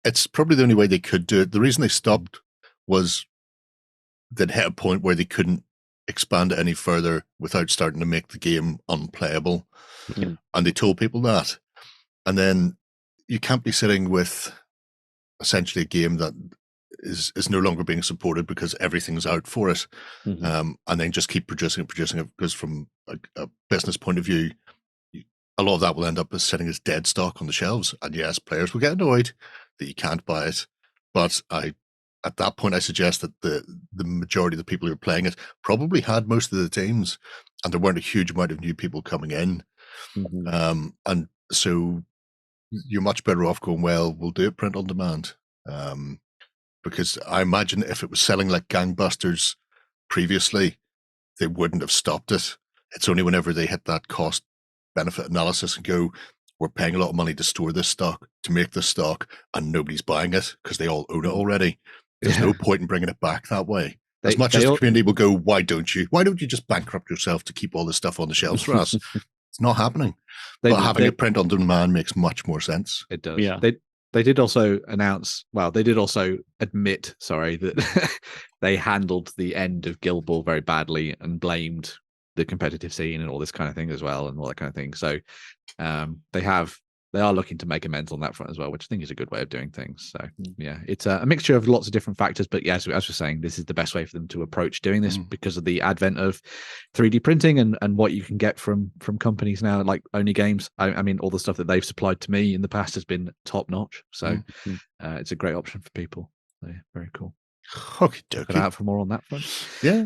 it's probably the only way they could do it. The reason they stopped was they'd hit a point where they couldn't expand it any further without starting to make the game unplayable. And they told people that. And then you can't be sitting with essentially a game that is no longer being supported because everything's out for it, and then just keep producing it, because from a business point of view, a lot of that will end up as sitting as dead stock on the shelves. And yes, players will get annoyed that you can't buy it, but at that point, I suggest that the majority of the people who are playing it probably had most of the teams, and there weren't a huge amount of new people coming in. And so you're much better off going, well, we'll do it print on demand. because I imagine if it was selling like gangbusters previously, they wouldn't have stopped it. It's only whenever they hit that cost benefit analysis and go, we're paying a lot of money to store this stock, to make this stock, and nobody's buying it because they all own it already. There's no point in bringing it back that way. As much as the community will go, why don't you? Why don't you just bankrupt yourself to keep all this stuff on the shelves for us? It's not happening. But having it print on demand makes much more sense. It does. Yeah. They did also announce, they did also admit, that they handled the end of Guild Ball very badly and blamed the competitive scene and all this kind of thing as well, and all that kind of thing. So they are looking to make amends on that front as well, which I think is a good way of doing things. So yeah, it's a mixture of lots of different factors, but yeah, as we're saying, this is the best way for them to approach doing this because of the advent of 3D printing and what you can get from companies now, like Only Games. I mean, all the stuff that they've supplied to me in the past has been top notch. So it's a great option for people. So, yeah, very cool. Okay, look out for more on that front. Yeah.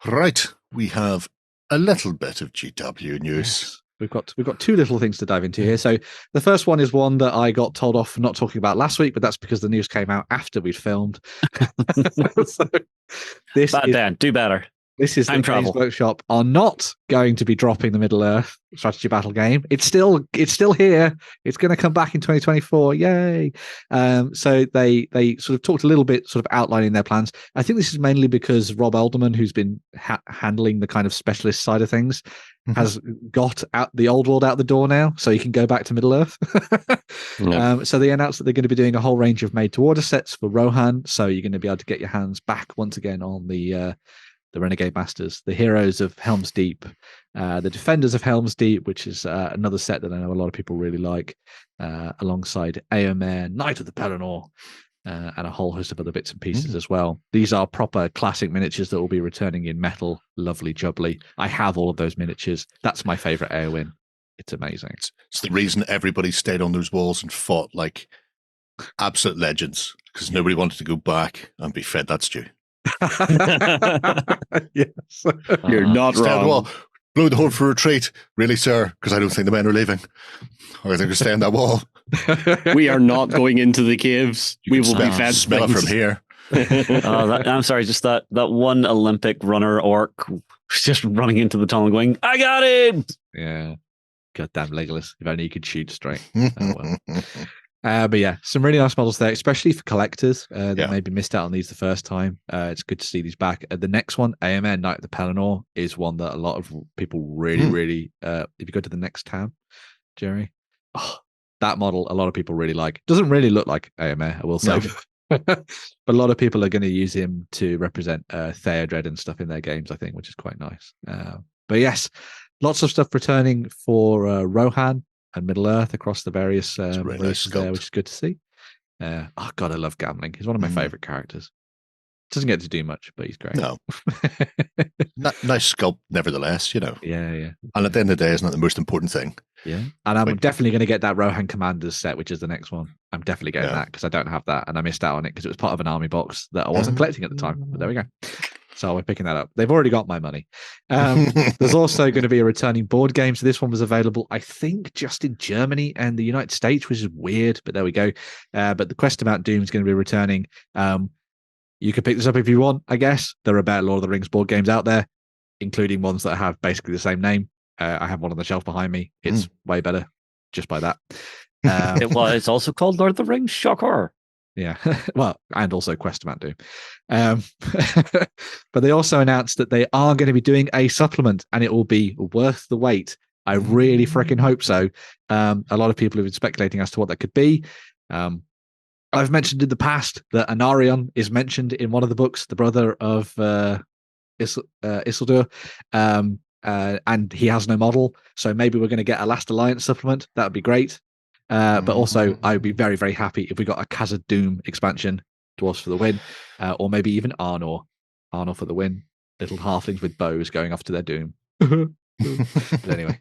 Right, we have a little bit of GW news. Yes. We've got two little things to dive into here. So the first one is one that I got told off for not talking about last week, but that's because the news came out after we'd filmed. So Dan, do better. This is the Games Workshop are not going to be dropping the Middle-earth strategy battle game. It's still here. It's going to come back in 2024. Yay! So they sort of talked a little bit, sort of outlining their plans. I think this is mainly because Rob Elderman, who's been handling the kind of specialist side of things, has got out the old world out the door now, so you can go back to Middle-earth. So they announced that they're going to be doing a whole range of made-to-order sets for Rohan. So you're going to be able to get your hands back once again on the Renegade Masters, the Heroes of Helm's Deep, the Defenders of Helm's Deep, which is another set that I know a lot of people really like, alongside Eomer, Knight of the Pelennor, and a whole host of other bits and pieces as well. These are proper classic miniatures that will be returning in metal. Lovely jubbly. I have all of those miniatures. That's my favourite Eowyn. It's amazing. It's the reason everybody stayed on those walls and fought like absolute legends, because nobody wanted to go back and be fed that stew. Yes. You're not wrong. Wall. Blow the hole for retreat. Really, sir? Because I don't think the men are leaving. Or they can stay on that wall. We are not going into the caves. We will be fed. Smell it from here. I'm sorry, just that one Olympic runner orc just running into the tunnel going, I got it! Yeah. Goddamn Legolas. If only you could shoot straight. But yeah, some really nice models there, especially for collectors that maybe missed out on these the first time. It's good to see these back. The next one, Eomer, Knight of the Pelennor, is one that a lot of people really, if you go to the next tab, Jerry, that model, a lot of people really like. Doesn't really look like Eomer, I will say. No. But a lot of people are going to use him to represent Theodred and stuff in their games, I think, which is quite nice. But yes, lots of stuff returning for Rohan and Middle-earth across the various races there, which is good to see. God, I love Gambling. He's one of my favorite characters. Doesn't get to do much, but he's great. No. Nice sculpt, nevertheless, you know. Yeah. And at the end of the day, isn't that the most important thing? Yeah. And I'm definitely going to get that Rohan Commanders set, which is the next one. I'm definitely getting that because I don't have that. And I missed out on it because it was part of an army box that I wasn't collecting at the time. But there we go. So we're picking that up. They've already got my money. There's also going to be a returning board game. So this one was available, I think, just in Germany and the United States, which is weird, but there we go. But the Quest of Mount Doom is going to be returning. You can pick this up if you want, I guess. There are better Lord of the Rings board games out there, including ones that have basically the same name. I have one on the shelf behind me. It's way better just by that. It's also called Lord of the Rings. Shocker. Yeah, well, and also Quest of Mount Doom. But they also announced that they are going to be doing a supplement, and it will be worth the wait. I really freaking hope so. A lot of people have been speculating as to what that could be. I've mentioned in the past that Anarion is mentioned in one of the books, the brother of Isildur, and he has no model. So maybe we're going to get a Last Alliance supplement. That would be great. But also, I would be very, very happy if we got a Khazad Doom expansion, Dwarves for the win, or maybe even Arnor for the win. Little halflings with bows going off to their doom. But anyway,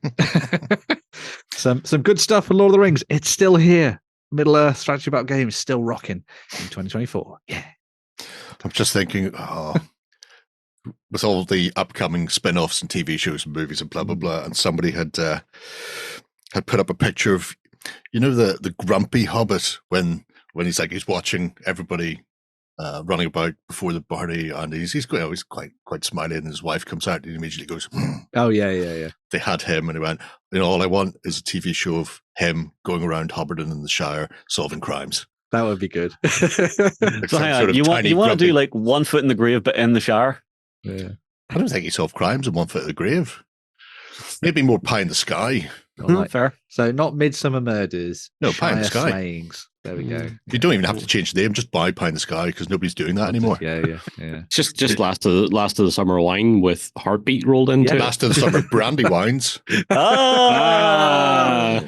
some good stuff for Lord of the Rings. It's still here. Middle-earth strategy about game is still rocking in 2024. Yeah. I'm just thinking, with all the upcoming spin-offs and TV shows and movies and blah, blah, blah, and somebody had put up a picture of, you know, the grumpy Hobbit when he's watching everybody running about before the party, and he's quite smiley, and his wife comes out and he immediately goes, "Oh yeah." They had him, and he went, all I want is a TV show of him going around Hubbardton in the Shire solving crimes. That would be good. So hang on, you want to do like 1 foot in the grave, but in the shower? Yeah. I don't think he solved crimes in 1 foot of the grave. Maybe more pie in the sky. Fair. So not Midsummer Murders. No, Pie in the Sky. Slayings. There we go. You don't even have to change the name. Just buy Pie in the Sky because nobody's doing that anymore. Yeah. Just last of the summer wine with Heartbeat rolled into it. Last of the summer brandy wines.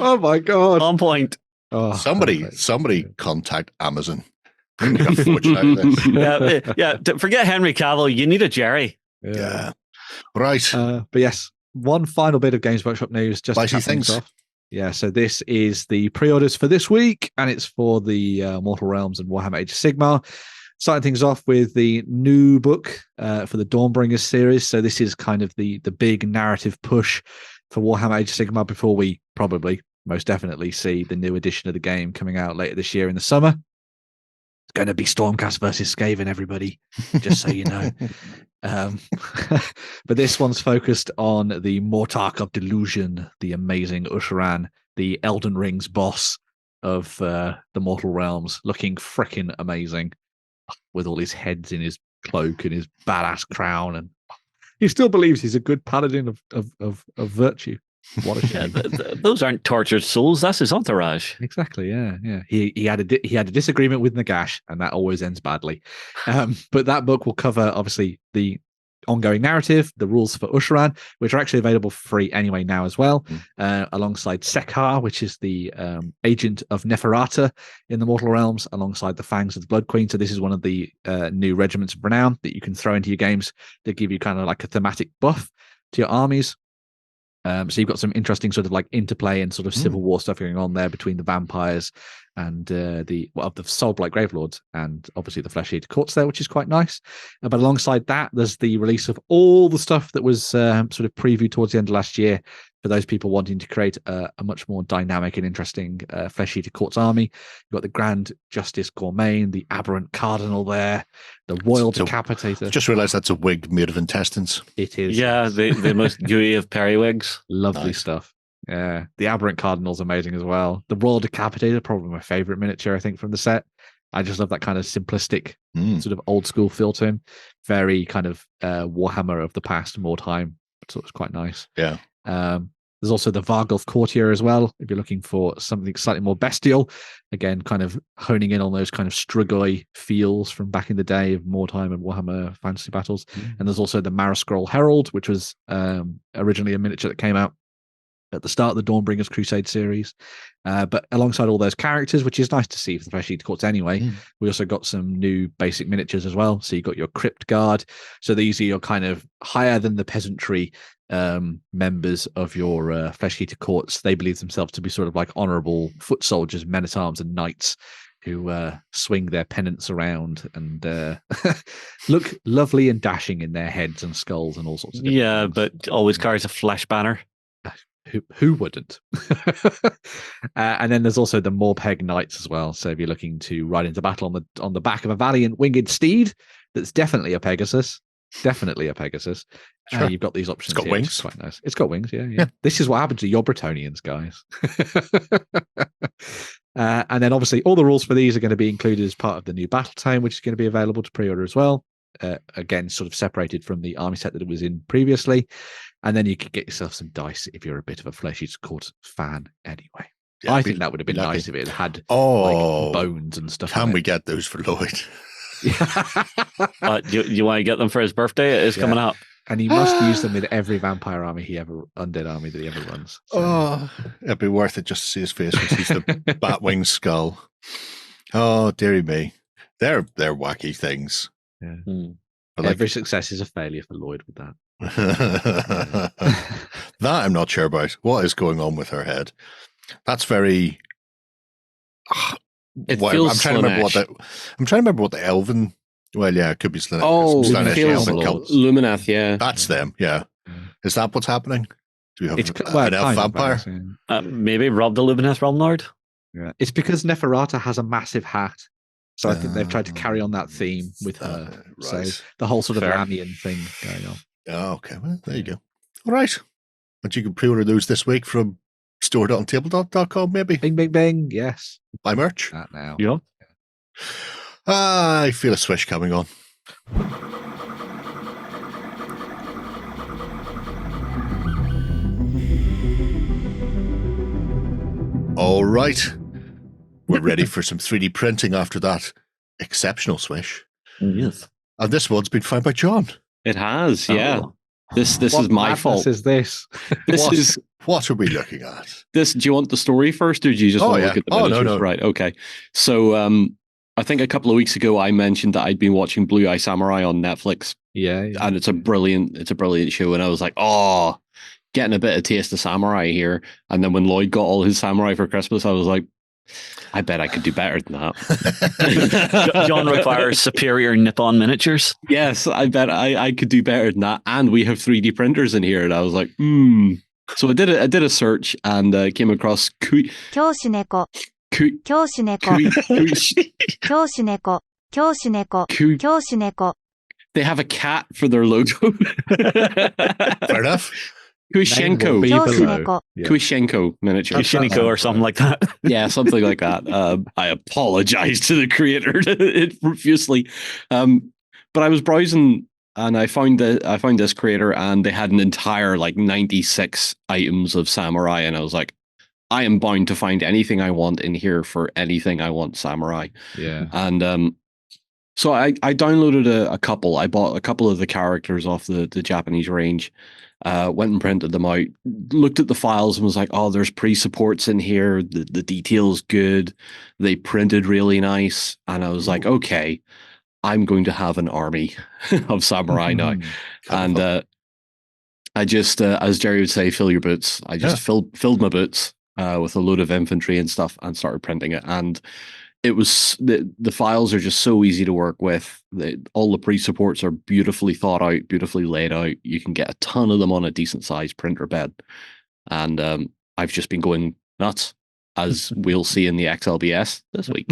Oh my God. On point. Oh, somebody contact Amazon. Make a fortune out of this. Yeah. Forget Henry Cavill. You need a Jerry. Yeah. Right. But yes, one final bit of Games Workshop news. Just Spicy things. Off. Yeah, so this is the pre-orders for this week, and it's for the Mortal Realms and Warhammer Age of Sigmar. Starting things off with the new book for the Stormbringers series. So this is kind of the big narrative push for Warhammer Age of Sigmar before we most definitely see the new edition of the game coming out later this year in the summer. It's going to be Stormcast versus Skaven, everybody, just so you know. But this one's focused on the Mortarch of Delusion, the amazing Usharan, the Elden Ring's boss of the Mortal Realms, looking freaking amazing with all his heads in his cloak and his badass crown, and he still believes he's a good paladin of virtue. What a shame. Those aren't tortured souls. That's his entourage. Exactly. Yeah. He had a disagreement with Nagash, and that always ends badly. But that book will cover obviously the ongoing narrative, the rules for Usharan, which are actually available for free anyway now as well, alongside Sekhar, which is the agent of Neferata in the Mortal Realms, alongside the Fangs of the Blood Queen. So this is one of the new regiments of renown that you can throw into your games that give you kind of like a thematic buff to your armies. So you've got some interesting sort of like interplay and sort of civil war stuff going on there between the vampires and the Soulblight Gravelords, and obviously the Flesh Eater Courts there, which is quite nice. But alongside that, there's the release of all the stuff that was sort of previewed towards the end of last year for those people wanting to create a much more dynamic and interesting Flesh Eater Courts army. You've got the Grand Justice Gourmet, the Aberrant Cardinal there, the Royal Decapitator. Just realised that's a wig made of intestines. It is. Yeah, the most gooey of periwigs. Lovely stuff. Yeah, the Aberrant Cardinal's amazing as well. The Royal Decapitator, probably my favourite miniature, I think, from the set. I just love that kind of simplistic, sort of old school feel to him. Very kind of Warhammer of the past, more time. So it's quite nice. Yeah. There's also the Vargulf Courtier as well, if you're looking for something slightly more bestial. Again, kind of honing in on those kind of Strigoi feels from back in the day of Wartime and Warhammer fantasy battles. And there's also the Marascroll Herald, which was originally a miniature that came out at the start of the Dawnbringers Crusade series. But alongside all those characters, which is nice to see for the Flesh Eater Courts anyway, we also got some new basic miniatures as well. So you got your Crypt Guard. So these are your kind of higher than the peasantry members of your Flesh Eater Courts. They believe themselves to be sort of like honourable foot soldiers, men-at-arms and knights who swing their pennants around and look lovely and dashing in their heads and skulls and all sorts of yeah, things. But always carries a flesh banner. Who wouldn't? And then there's also the Morpeg Knights as well. So if you're looking to ride into battle on the back of a valiant winged steed, that's definitely a Pegasus. Sure. You've got these options. It's got wings. Quite nice. It's got wings. Yeah. This is what happens to your Bretonians, guys. And then obviously all the rules for these are going to be included as part of the new Battle Tome, which is going to be available to pre-order as well. Again, sort of separated from the army set that it was in previously. And then you could get yourself some dice if you're a bit of a Flesh Eater Courts fan anyway. Yeah, I think that would have been nice if it had like bones and stuff. Can we get those for Lloyd? You want to get them for his birthday? It is coming up. And he must use them with every vampire army undead army that he ever runs. So. It'd be worth it just to see his face when he sees the Batwing skull. Oh, dearie me. They're wacky things. Yeah. Every success is a failure for Lloyd with that. That I'm not sure about. What is going on with her head? That's very. It feels I'm trying to remember what the Elven. Well, yeah, it could be Slanesh. Oh, Luminath, yeah. That's them, yeah. Is that what's happening? Do we have an elf vampire? Maybe Rob the Lumineth Realm Lord? Yeah. It's because Neferata has a massive hat. So I think they've tried to carry on that theme with her. Right. So the whole sort of Fair. Lamian thing going on. Oh, okay. Well, there you go. All right. But you can pre-order those this week from store.tabletop.com, maybe. Bing, bing, bing. Yes. Buy merch. That now. Yeah. I feel a swish coming on. All right. We're ready for some 3D printing after that exceptional swish. Yes. And this one's been found by John. It has, yeah. Oh. This What is my madness fault. is this? What are we looking at? This. Do you want the story first, or do you just want to look at the miniatures? No. Right. Okay. So, I think a couple of weeks ago I mentioned that I'd been watching Blue Eye Samurai on Netflix, Yeah. and it's a brilliant show. And I was like, oh, getting a bit of taste of samurai here. And then when Lloyd got all his samurai for Christmas, I was like, I bet I could do better than that. John requires superior Nippon miniatures. Yes, I bet I could do better than that. And we have 3D printers in here, and I was like, So I did a search and came across Kyoushuneko. They have a cat for their logo. Fair enough. Kyoushuneko. Yeah. Kyoushuneko miniatures. Kyoushuneko or something like that. Yeah, something like that. I apologize to the creator profusely. But I was browsing and I found this creator, and they had an entire 96 items of samurai, and I was like, I am bound to find anything I want in here for anything I want samurai. Yeah. And so I downloaded a couple. I bought a couple of the characters off the Japanese range. Went and printed them out, looked at the files and was like, oh, there's pre-supports in here. The detail's good. They printed really nice. And I was like, okay, I'm going to have an army of samurai now. And I just, as Jerry would say, fill your boots. I just filled my boots with a load of infantry and stuff and started printing it. And it was the files are just so easy to work with. All the pre-supports are beautifully thought out, beautifully laid out. You can get a ton of them on a decent sized printer bed. And I've just been going nuts, as we'll see in the XLBS this week.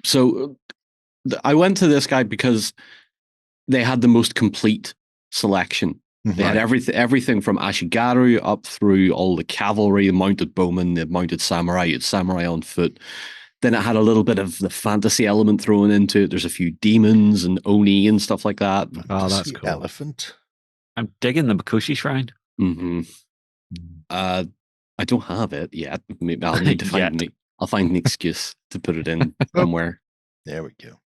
So I went to this guy because they had the most complete selection. They had everything from Ashigaru up through all the cavalry, the mounted bowmen, the mounted samurai, you had samurai on foot. Then it had a little bit of the fantasy element thrown into it. There's a few demons and oni and stuff like that. Oh, that's cool. Elephant. I'm digging the Mikoshi Shrine. I don't have it yet. Maybe I'll need to find I'll find an excuse to put it in somewhere. There we go.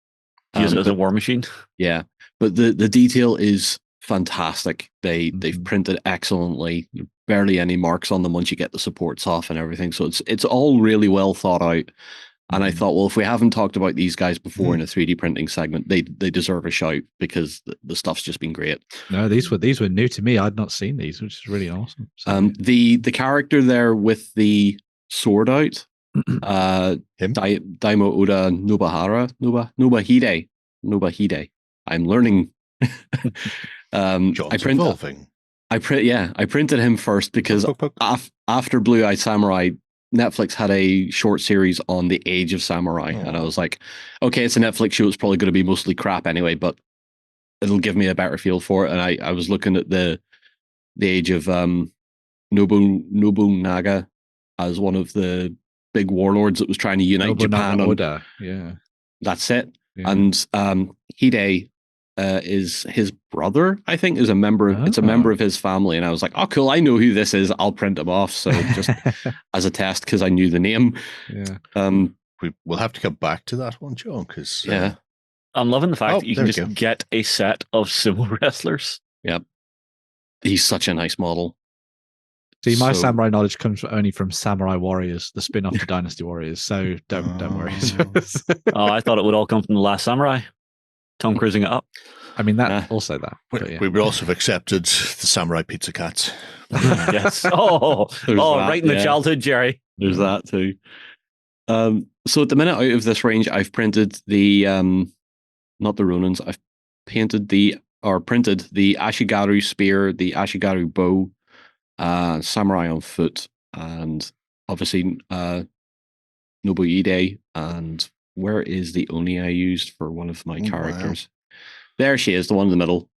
Use it as a war machine. Yeah, but the detail is fantastic. They've printed excellently. Barely any marks on them once you get the supports off and everything. So it's all really well thought out. And I thought, well, if we haven't talked about these guys before in a 3D printing segment, they deserve a shout because the stuff's just been great. No, these were new to me. I'd not seen these, which is really awesome. So, the character there with the sword out, Daimo Oda Nobahide. I'm learning. John's evolving. I printed him first because after Blue Eye Samurai, Netflix had a short series on the age of samurai, and I was like, okay, it's a Netflix show, it's probably going to be mostly crap anyway, but it'll give me a better feel for it. And I was looking at the age of Nobunaga as one of the big warlords that was trying to unite Japan. Oda. Yeah, that's it. Yeah. And Hide is his brother, I think, is a member. It's a member of his family, and I was like, "Oh, cool! I know who this is. I'll print him off." So just as a test, because I knew the name. Yeah. We'll have to come back to that one, John. Because I'm loving the fact that you can just get a set of sumo wrestlers. Yep, he's such a nice model. See, my samurai knowledge comes only from Samurai Warriors, the spin-off to Dynasty Warriors. So don't worry. I thought it would all come from The Last Samurai. Tom cruising it up. I mean, also that. We would also have accepted the Samurai Pizza Cats. Yes. Right in the childhood, Jerry. There's that too. So at the minute out of this range, I've printed the not the Ronins. I've printed the Ashigaru spear, the Ashigaru bow, samurai on foot, and obviously Nobuide, and where is the Oni I used for one of my characters? Wow. There she is, the one in the middle.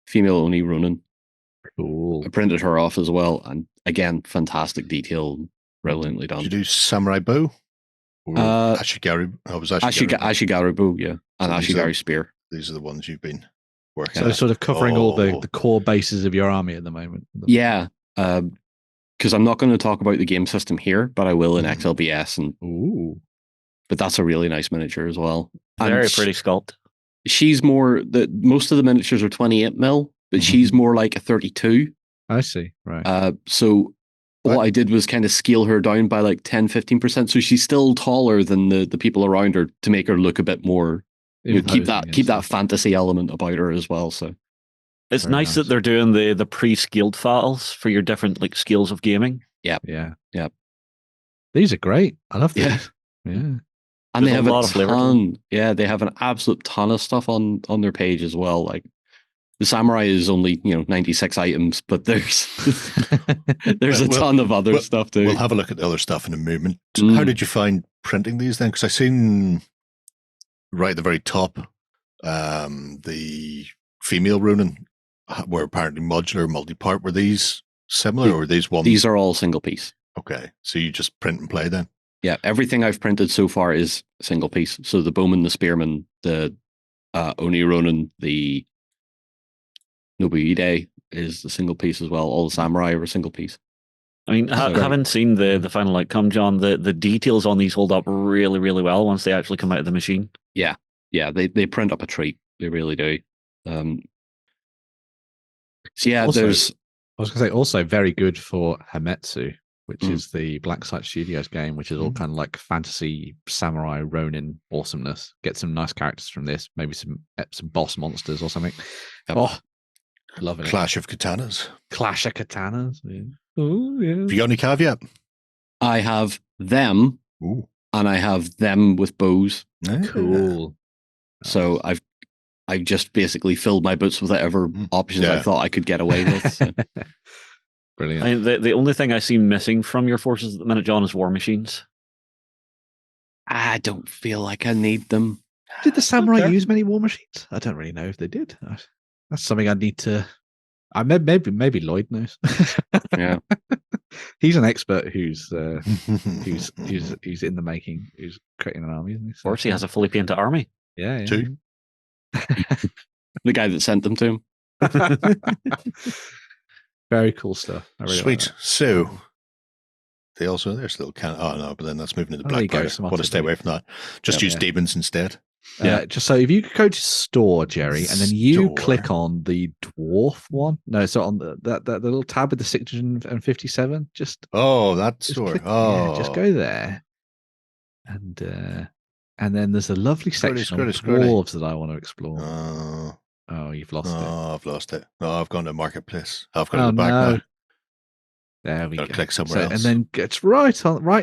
Female Oni Ronin. Cool. I printed her off as well, and again, fantastic detail, brilliantly done. Did you do Samurai Bow? Or Ashigaru? Oh, it was Ashigaru Bow, yeah. And Ashigaru Spear. These are the ones you've been working on. So sort of covering all the core bases of your army at the moment. Yeah. Because I'm not going to talk about the game system here, but I will in XLBS. But that's a really nice miniature as well. Very pretty sculpt. She's more, most of the miniatures are 28 mil, but she's more like a 32. I see, right. So what I did was kind of scale her down by like 10-15%. So she's still taller than the people around her to make her look a bit more, keep that fantasy element about her as well. So it's nice that they're doing the pre-scaled files for your different like skills of gaming. Yeah. These are great. I love these. Yeah. And they have a ton. Yeah, they have an absolute ton of stuff on their page as well. Like the Samurai is only 96 items, but there's a ton of other stuff too. We'll have a look at the other stuff in a moment. How did you find printing these then? Because I seen right at the very top the female Ronin were apparently modular, multi-part. Were these similar or were these one? These are all single piece. Okay, so you just print and play then? Yeah, everything I've printed so far is single piece. So the Bowman, the Spearman, the Oni Ronin, the Nobuide is the single piece as well. All the Samurai are a single piece. I mean, having seen the final outcome, John, the details on these hold up really, really well once they actually come out of the machine. Yeah, they print up a treat. They really do. So yeah, also, there's... I was going to say also very good for Hametsu, which is the Black Site Studios game, which is all kind of like fantasy samurai Ronin awesomeness. Get some nice characters from this, maybe some boss monsters or something. Yep. Oh, loving it. Clash of Katanas. Yeah. Oh, yeah. Have you got any caveat? I have them, and I have them with bows. Cool. So I've just basically filled my boots with whatever options I thought I could get away with. So. Brilliant. I mean, the only thing I see missing from your forces at the minute, John, is war machines. I don't feel like I need them. Did the samurai use many war machines? I don't really know if they did. That's something I need to. Maybe Lloyd knows. Yeah, he's an expert who's in the making, who's creating an army. Isn't he? Of course, he has a fully painted army. Yeah. Two. The guy that sent them to him. Very cool stuff. Really sweet. Like so there's little but then that's moving into black powder. Want to stay away from that. Just use demons instead. Yeah, just so if you could go to store, Jerry, and then you click on the dwarf one. No, so on that little tab with the 657. Just that store. Just go there, and then there's a lovely section of dwarves that I want to explore. Oh, you've lost it. Oh, I've lost it. No, I've gone to Marketplace. I've got to go back now. There we go. Click somewhere else. And then it's right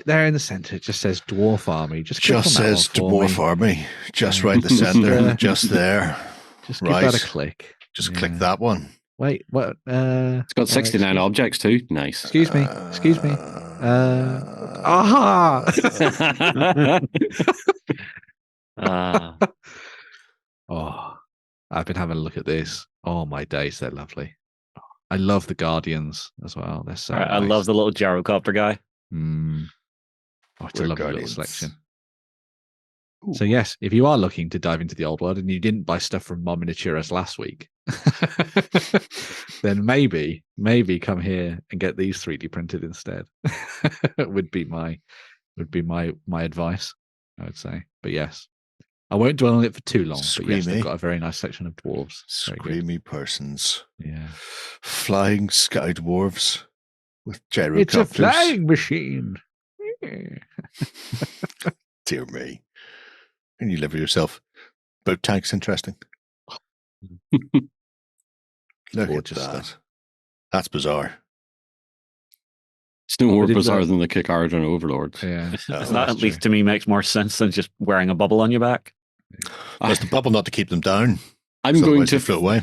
there in the center. It just says Dwarf Army. Just says Dwarf Army. Just right in the center. Just there. Just give that a click. Just click that one. Wait, what? It's got 69 objects too. Nice. Excuse me. Aha! Oh, I've been having a look at this. Oh my days, they're lovely. I love the Guardians as well. They're so nice. I love the little gyrocopter guy. It's a lovely little selection. Ooh. So yes, if you are looking to dive into the old world and you didn't buy stuff from Mod Miniatures last week, then maybe come here and get these 3D printed instead. would be my advice, I would say. But yes. I won't dwell on it for too long, but yes, they've got a very nice section of dwarves. Screamy persons. Yeah. Flying sky dwarves with gyrocopters. It's a flying machine. Dear me. And you live with yourself. Boat tanks, interesting. Look at that. That's bizarre. It's no more bizarre than the Kick Origin Overlords. Yeah. That at least to me makes more sense than just wearing a bubble on your back. There's the bubble not to keep them down. I'm going to float away.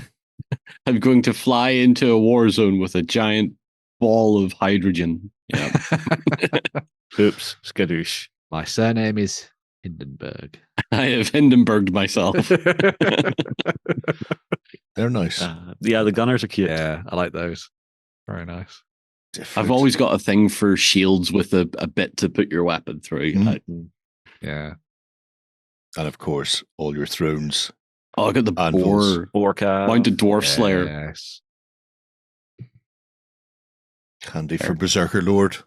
I'm going to fly into a war zone with a giant ball of hydrogen. Yeah. Oops, skadoosh. My surname is Hindenburg. I have Hindenburged myself. They're nice. Yeah, the gunners are cute. Yeah, I like those. Very nice. Different. I've always got a thing for shields with a bit to put your weapon through. Yeah. And of course, all your thrones. Oh, I got the Anvils. Mounted Dwarf Slayer. Yes. Handy for Berserker Lord.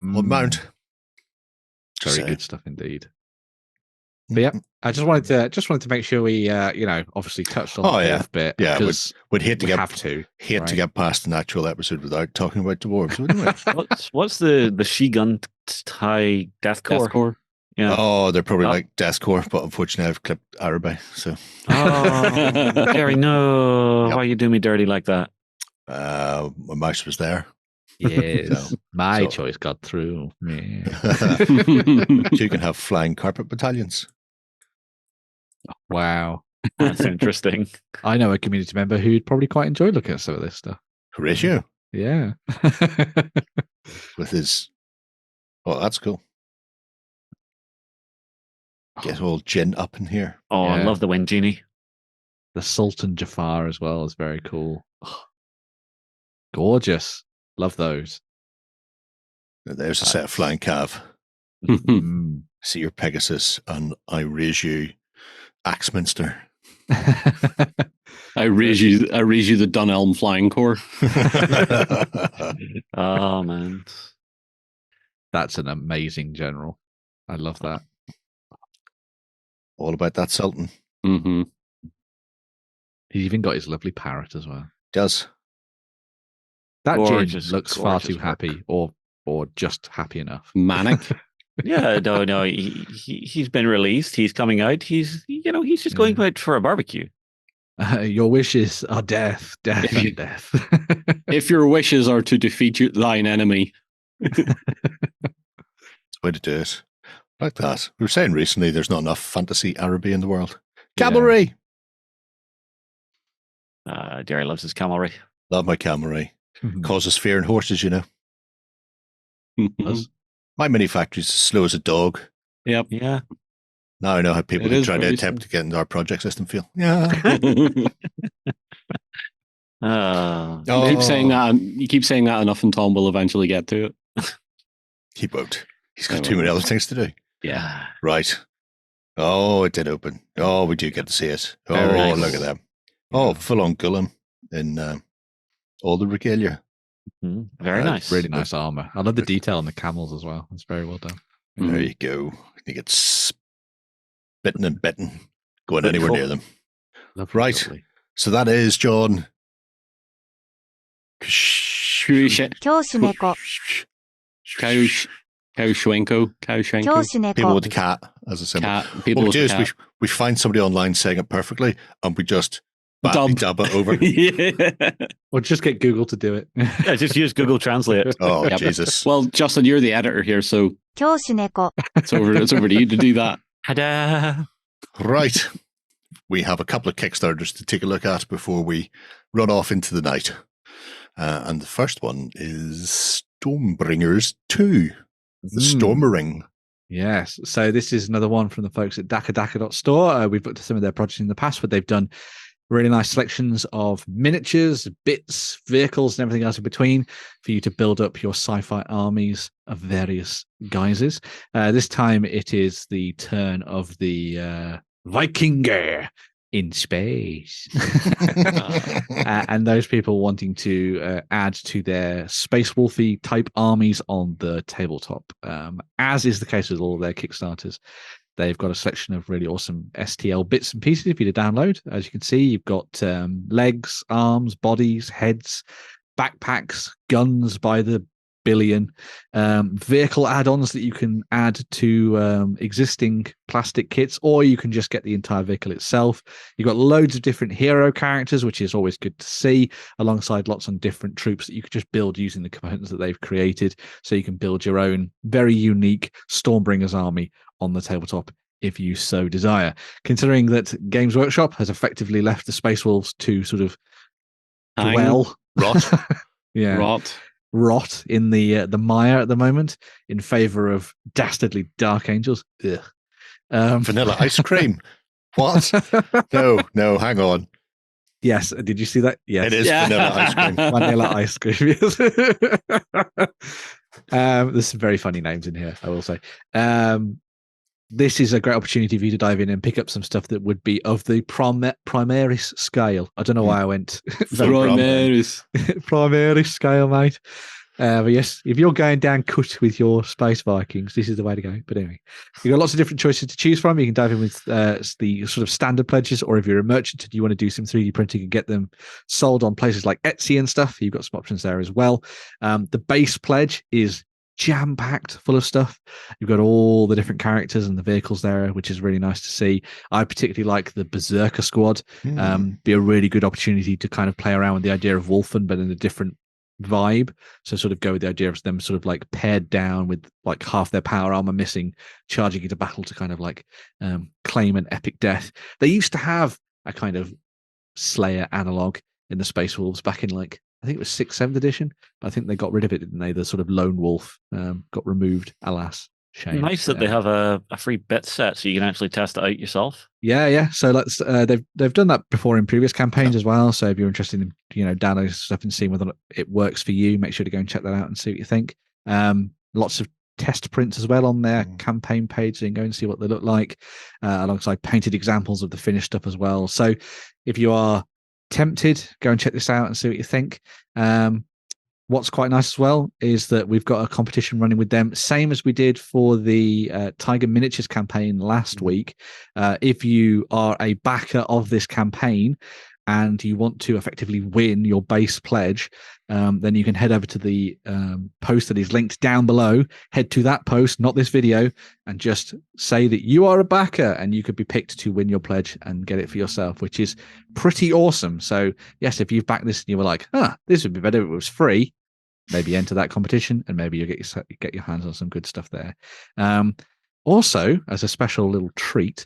On mount. Very good stuff indeed. But yeah, I just wanted to make sure we obviously touched on the dwarf bit. Yeah, because we'd hate to to get past an actual episode without talking about dwarves, wouldn't we? What's the Shigun Tai Deathcore? Yeah. Oh, they're probably like Deathcore, but unfortunately I've clipped Araby, so. Oh, Gary, no. Yep. Why you do me dirty like that? My mouse was there. Yes, my choice got through. Yeah. You can have flying carpet battalions. Wow, that's interesting. I know a community member who'd probably quite enjoy looking at some of this stuff. Horatio. Yeah. With his... Oh, that's cool. Get all gin up in here. Oh, Yeah. I love the Wind Genie. The Sultan Jafar as well is very cool. Oh, gorgeous. Love those. There's a set of flying cav. See your Pegasus, and I raise you Axminster. I raise you the Dunelm Flying Corps. Oh man, That's an amazing general. I love that. All about that Sultan. Mm-hmm. He even got his lovely parrot as well. Does. That Gorgeous, Jin looks far gorgeous too work. happy, or just happy enough. Manic. yeah, no, he's been released. He's coming out. He's just going out for a barbecue. Your wishes are death, death, and death. If your wishes are to defeat thine enemy. Way to do it. Like that. We were saying recently there's not enough fantasy Araby in the world. Cavalry! Derry loves his cavalry. Love my cavalry. Causes fear in horses, you know. My mini factory's as slow as a dog. Yep. Yeah. Now I know how people It who is try to very attempt slow. to get into our project system feel. Yeah. You keep saying that. You keep saying that enough, and Tom will eventually get to it. He won't. He's got too many other things to do. Yeah. Right. Oh, it did open. Oh, we do get to see it. Oh, Very nice. look at them. Oh, full on Gullum in all the regalia. Very nice. Really nice armor. I love the detail on the camels as well. It's very well done. There you go. You get bitten and bitten going anywhere cool. near them. Lovely, Right. lovely. So that is John. Kyoushuneko. Kyoushuneko. People with the cat as a symbol. Cat. What People we with do the is cat. we find somebody online saying it perfectly, and we just dub it over. Yeah. Or just get Google to do it. Yeah, just use Google Translate. Oh, Yep. Jesus. Well, Justin, you're the editor here, so Kyoushuneko. it's over to you to do that. Ta-da! Right. We have a couple of Kickstarters to take a look at before we run off into the night. And the first one is Stormbringers 2, the Stormering. Yes. So this is another one from the folks at DakkaDakka.Store. We've looked at some of their projects in the past, but they've done really nice selections of miniatures, bits, vehicles, and everything else in between for you to build up your sci-fi armies of various guises. This time it is the turn of the Vikinger in space. And those people wanting to add to their Space Wolfy type armies on the tabletop. As is the case with all of their Kickstarters. They've got a selection of really awesome STL bits and pieces for you to download. As you can see, you've got legs, arms, bodies, heads, backpacks, guns by the billion, vehicle add-ons that you can add to existing plastic kits, or you can just get the entire vehicle itself. You've got loads of different hero characters, which is always good to see, alongside lots of different troops that you can just build using the components that they've created. So you can build your own very unique Stormbringers army on the tabletop if you so desire. Considering that Games Workshop has effectively left the Space Wolves to sort of Hang. dwell. Rot. Yeah. Rot. rot in the mire at the moment in favor of dastardly dark angels. Ugh. Vanilla ice cream. What? No, hang on. Yes, did you see that? Yes, it is vanilla ice cream. Vanilla ice cream. There's some very funny names in here, I will say. This is a great opportunity for you to dive in and pick up some stuff that would be of the Primaris scale. I don't know why I went Primaris. Primaris scale, mate. But yes, if you're going down cut with your Space Vikings, this is the way to go. But anyway, you've got lots of different choices to choose from. You can dive in with the sort of standard pledges, or if you're a merchant and you want to do some 3D printing and get them sold on places like Etsy and stuff, you've got some options there as well. The base pledge is jam-packed full of stuff. You've got all the different characters and the vehicles there, which is really nice to see. I particularly like the Berserker squad. Be a really good opportunity to kind of play around with the idea of Wolfen, but in a different vibe. So sort of go with the idea of them sort of like pared down with like half their power armor missing, charging into battle to kind of like claim an epic death. They used to have a kind of Slayer analog in the Space Wolves back in like, I think it was 6th, 7th edition, but I think they got rid of it, didn't they? The sort of lone wolf got removed, alas. Shame. Nice that they have a free bit set so you can actually test it out yourself. Yeah. So let's they've done that before in previous campaigns as well. So if you're interested in downloading stuff and seeing whether it works for you, make sure to go and check that out and see what you think. Lots of test prints as well on their campaign page, so you can go and see what they look like, alongside painted examples of the finished stuff as well. So if you are tempted, go and check this out and see what you think. What's quite nice as well is that we've got a competition running with them, same as we did for the Tiger Miniatures campaign last week. If you are a backer of this campaign and you want to effectively win your base pledge, then you can head over to the post that is linked down below. Head to that post, not this video, and just say that you are a backer, and you could be picked to win your pledge and get it for yourself, which is pretty awesome. So yes, if you've backed this and you were like, this would be better if it was free, maybe enter that competition and maybe you'll get your hands on some good stuff there. Also, as a special little treat,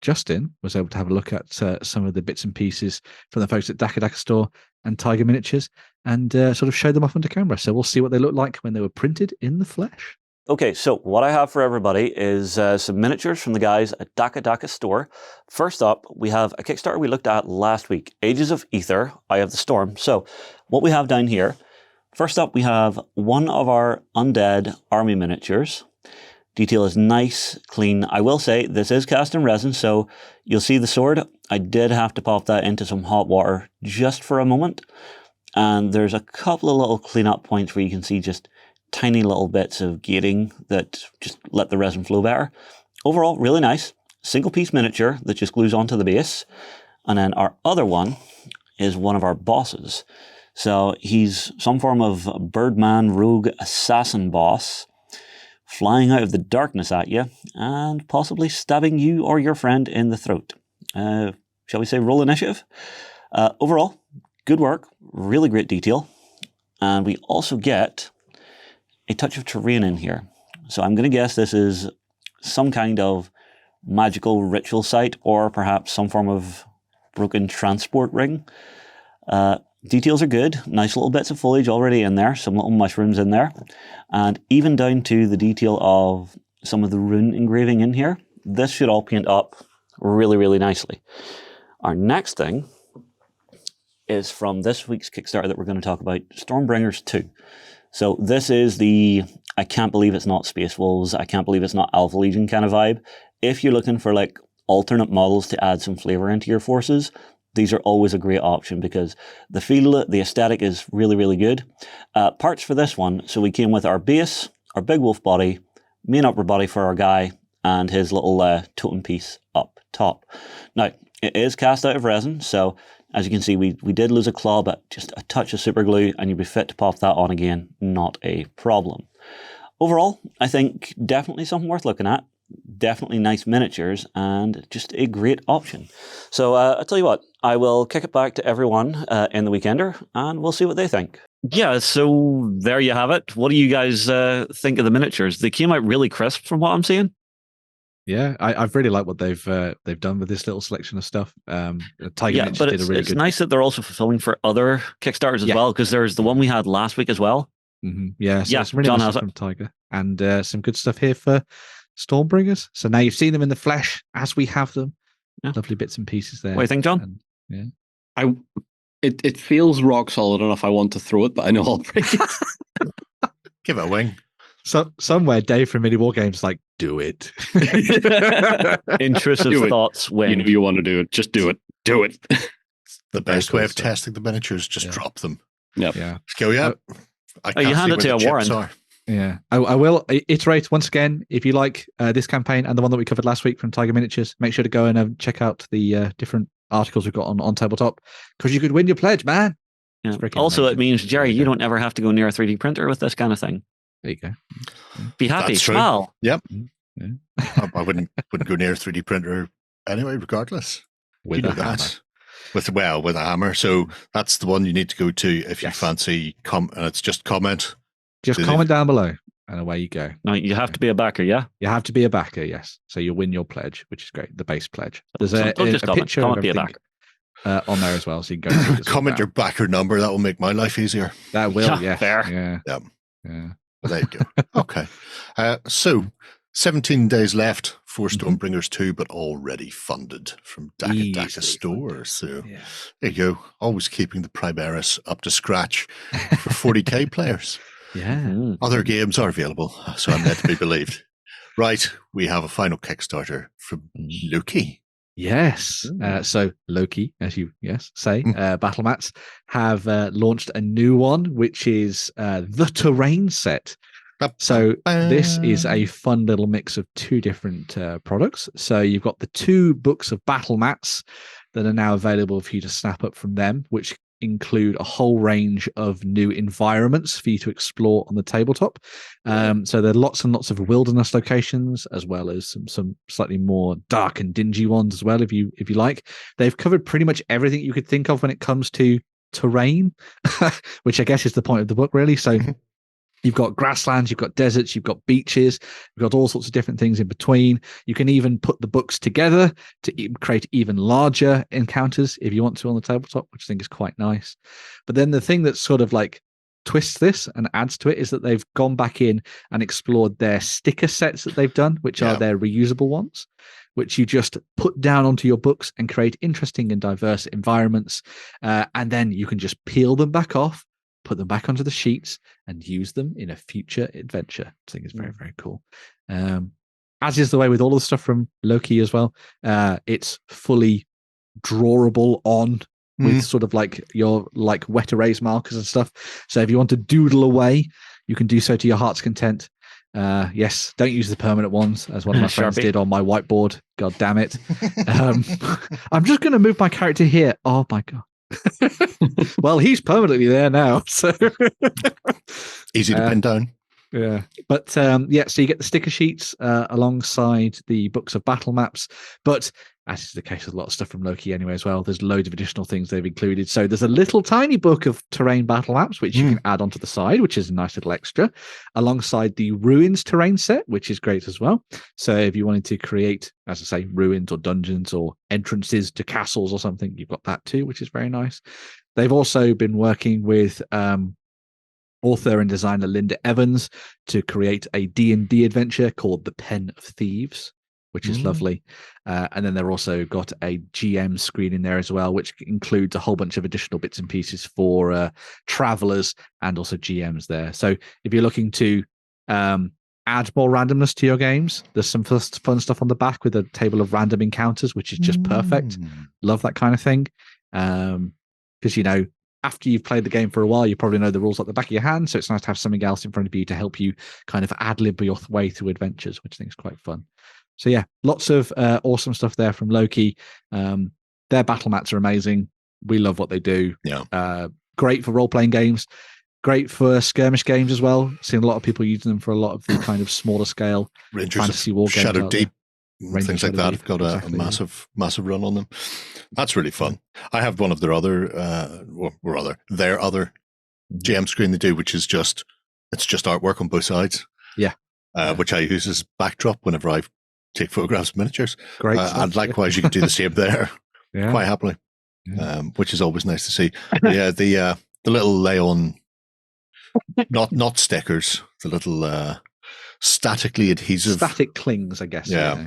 Justin was able to have a look at some of the bits and pieces from the folks at DakkaDakka.Store and Tiger Miniatures and sort of show them off under camera. So we'll see what they look like when they were printed in the flesh. Okay, so what I have for everybody is some miniatures from the guys at DakkaDakka.Store. First up, we have a Kickstarter we looked at last week, Ages of Ether, Eye of the Storm. So what we have down here, first up we have one of our undead army miniatures. Detail is nice, clean. I will say this is cast in resin, so you'll see the sword. I did have to pop that into some hot water just for a moment. And there's a couple of little cleanup points where you can see just tiny little bits of gating that just let the resin flow better. Overall, really nice. Single piece miniature that just glues onto the base. And then our other one is one of our bosses. So he's some form of birdman, rogue, assassin boss, flying out of the darkness at you and possibly stabbing you or your friend in the throat. Shall we say roll initiative? Overall, good work, really great detail. And we also get a touch of terrain in here. So I'm going to guess this is some kind of magical ritual site or perhaps some form of broken transport ring. Details are good. Nice little bits of foliage already in there. Some little mushrooms in there. And even down to the detail of some of the rune engraving in here. This should all paint up really, really nicely. Our next thing is from this week's Kickstarter that we're going to talk about, Stormbringers 2. So this is the, I can't believe it's not Space Wolves, I can't believe it's not Alpha Legion kind of vibe. If you're looking for like alternate models to add some flavor into your forces, these are always a great option because the feel, the aesthetic is really, really good. Parts for this one, so we came with our base, our big wolf body, main upper body for our guy, and his little totem piece up top. Now, it is cast out of resin, so as you can see, we did lose a claw, but just a touch of super glue, and you'll be fit to pop that on again, not a problem. Overall, I think definitely something worth looking at. Definitely nice miniatures and just a great option. So I'll tell you what, I will kick it back to everyone in the Weekender and we'll see what they think. Yeah, so there you have it. What do you guys think of the miniatures? They came out really crisp from what I'm seeing. Yeah, I've really liked what they've done with this little selection of stuff. Tiger Yeah, Mitch but did a really it's good. nice that they're also fulfilling for other Kickstarters as well, because there's the one we had last week as well. Yeah, so Yeah, some really John nice has stuff it. from Tiger, and some good stuff here for Stormbringers. So now you've seen them in the flesh as we have them. Yeah. Lovely bits and pieces there. What do you think, John? And, yeah. It feels rock solid enough. I want to throw it, but I know I'll break it. Give it a wing. So somewhere Dave from Mini War Games like, do it. Intrusive Do it. thoughts win. You know you want to do it. Just do it. Do it. The best way of testing the miniatures, just drop them. Yep. Yeah. Go, yeah. you hand it to a Warren. Yeah, I will iterate once again. If you like this campaign and the one that we covered last week from Tiger Miniatures, make sure to go and check out the different articles we've got on Tabletop, because you could win your pledge, man. Yeah. Also, it means, Jerry, you don't ever have to go near a 3D printer with this kind of thing. There you go. Be happy, That's true. smile. Yep. Yeah. I wouldn't go near a 3D printer anyway, regardless. With you a know hammer. that. With a hammer. So that's the one you need to go to if you fancy. And it's just comment. Just comment down below, and away you go. No, you have to be a backer, yeah? You have to be a backer, yes. So you'll win your pledge, which is great. The base pledge. There's Don't just a comment. picture Comment, of be a everything backer. on there as well, so you can go and Comment your backer number. That will make my life easier. That will, Yeah, yeah. fair. Yeah. Yeah. Yeah. There you go. Okay. So 17 days left for Stormbringers 2, but already funded from DakkaDakka.Store. So there you go. Always keeping the Primaris up to scratch for 40k players. Yeah. Other games are available, so I'm meant to be believed. Right. We have a final Kickstarter from Loke. Yes. So Loki, as you say, BattleMats have launched a new one, which is the Terrain set. So this is a fun little mix of two different products. So you've got the 2 books of BattleMats that are now available for you to snap up from them, which include a whole range of new environments for you to explore on the tabletop. So there are lots and lots of wilderness locations, as well as some slightly more dark and dingy ones as well, if you like. They've covered pretty much everything you could think of when it comes to terrain, which I guess is the point of the book, really. So you've got grasslands, you've got deserts, you've got beaches, you've got all sorts of different things in between. You can even put the books together to create even larger encounters if you want to on the tabletop, which I think is quite nice. But then the thing that sort of like twists this and adds to it is that they've gone back in and explored their sticker sets that they've done, which are their reusable ones, which you just put down onto your books and create interesting and diverse environments. And then you can just peel them back off, put them back onto the sheets, and use them in a future adventure. I think it's very, very cool. As is the way with all of the stuff from Loki as well. It's fully drawable on with sort of like your wet erase markers and stuff. So if you want to doodle away, you can do so to your heart's content. Yes, don't use the permanent ones, as one of my friends did on my whiteboard. God damn it. I'm just going to move my character here. Oh my God. Well, he's permanently there now, so easy to pin down. Yeah, but so you get the sticker sheets alongside the books of battle maps. But as is the case with a lot of stuff from Loki anyway as well, there's loads of additional things they've included. So there's a little tiny book of terrain battle maps, which you can add onto the side, which is a nice little extra, alongside the ruins terrain set, which is great as well. So if you wanted to create, as I say, ruins or dungeons or entrances to castles or something, you've got that too, which is very nice. They've also been working with author and designer Linda Evans to create a D&D adventure called The Pen of Thieves, which is lovely. And then they've also got a GM screen in there as well, which includes a whole bunch of additional bits and pieces for travelers and also GMs there. So if you're looking to add more randomness to your games, there's some fun stuff on the back with a table of random encounters, which is just perfect. Love that kind of thing. Because, you know, after you've played the game for a while, you probably know the rules at the back of your hand. So it's nice to have something else in front of you to help you kind of ad-lib your way through adventures, which I think is quite fun. So yeah, lots of awesome stuff there from Loki. Their battle mats are amazing. We love what they do. Yeah. Great for role-playing games. Great for skirmish games as well. Seen a lot of people using them for a lot of the kind of smaller scale Rangers fantasy war games. Shadow Deep. Things like that have got a exactly, massive run on them. That's really fun. I have one of their other, their other GM screen they do, which is just artwork on both sides. Yeah. Which I use as backdrop whenever I take photographs of miniatures. Great. And likewise, you can do the same there quite happily, which is always nice to see. Yeah, the little lay-on, not stickers, the little statically adhesive. Static clings, I guess. Yeah.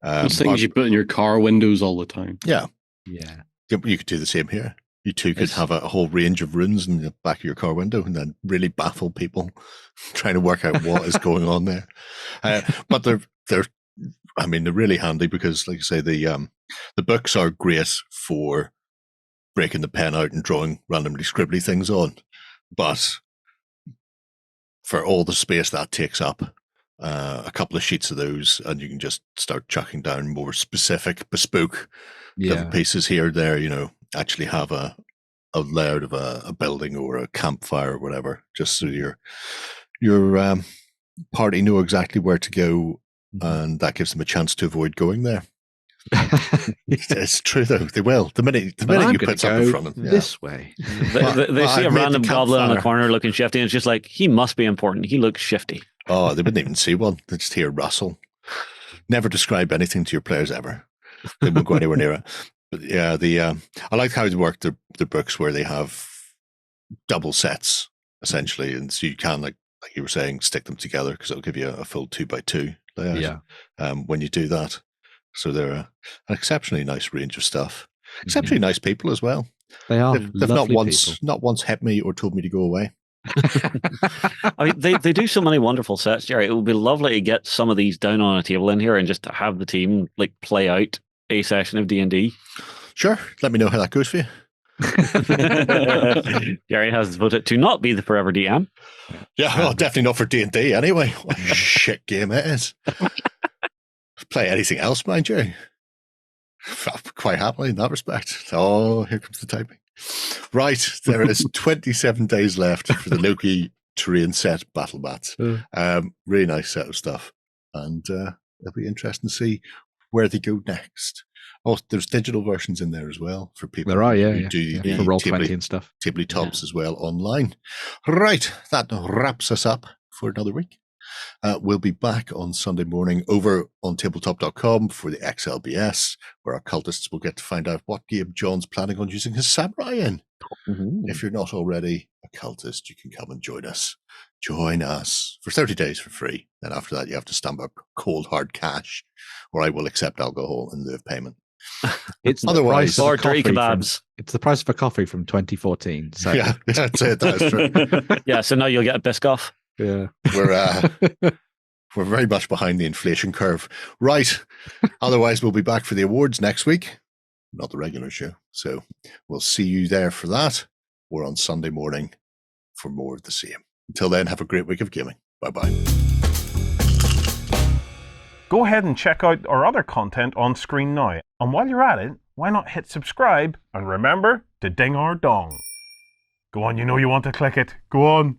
Those things you put in your car windows all the time. Yeah. Yeah. You could do the same here. You too could have a whole range of runes in the back of your car window and then really baffle people trying to work out what is going on there. But they're really handy because, like I say, the books are great for breaking the pen out and drawing randomly scribbly things on. But for all the space that takes up, a couple of sheets of those, and you can just start chucking down more specific, bespoke little pieces here or there, actually have a layout of a building or a campfire or whatever, just so your party know exactly where to go, and that gives them a chance to avoid going there. It's true though, they will. The minute you put something in front of them. This way. They see a random goblin on the corner looking shifty, and it's just like, he must be important. He looks shifty. Oh, they wouldn't even see one. They just hear rustle. Never describe anything to your players ever. They won't go anywhere near it. But yeah, I like how they work the books where they have double sets essentially, and so you can, like you were saying, stick them together because it'll give you a full 2x2 layout. When you do that, so they're an exceptionally nice range of stuff. Exceptionally nice people as well. They are. They've not once hit me or told me to go away. They do so many wonderful sets, Jerry. It would be lovely to get some of these down on a table in here and just to have the team play out a session of D&D. Sure. Let me know how that goes for you. Jerry has voted to not be the forever DM. Yeah, well, definitely not for D&D anyway. What a shit game it is. Play anything else, mind you. Quite happily in that respect. Oh, here comes the typing. Right, there is 27 days left for the Loki terrain set BattleMats. Really nice set of stuff. And it'll be interesting to see where they go next. Oh, there's digital versions in there as well for people. There are, who do for Roll20 and stuff. Tabletops as well online. Right, that wraps us up for another week. We'll be back on Sunday morning over on tabletop.com for the XLBS, where our cultists will get to find out what game John's planning on using his samurai in. If you're not already a cultist, you can come and join us. Join us for 30 days for free. Then after that, you have to stamp up cold, hard cash, or I will accept alcohol in lieu of payment. It's otherwise, or dirty kebabs. It's the price of a coffee from 2014. So. Yeah, that's it. That is true. Yeah, so now you'll get a Biscoff. Yeah, we're very much behind the inflation curve. Right. Otherwise, we'll be back for the awards next week, not the regular show. So we'll see you there for that. Or on Sunday morning for more of the same. Until then, have a great week of gaming. Bye-bye. Go ahead and check out our other content on screen now. And while you're at it, why not hit subscribe and remember to ding our dong. Go on, you know you want to click it. Go on.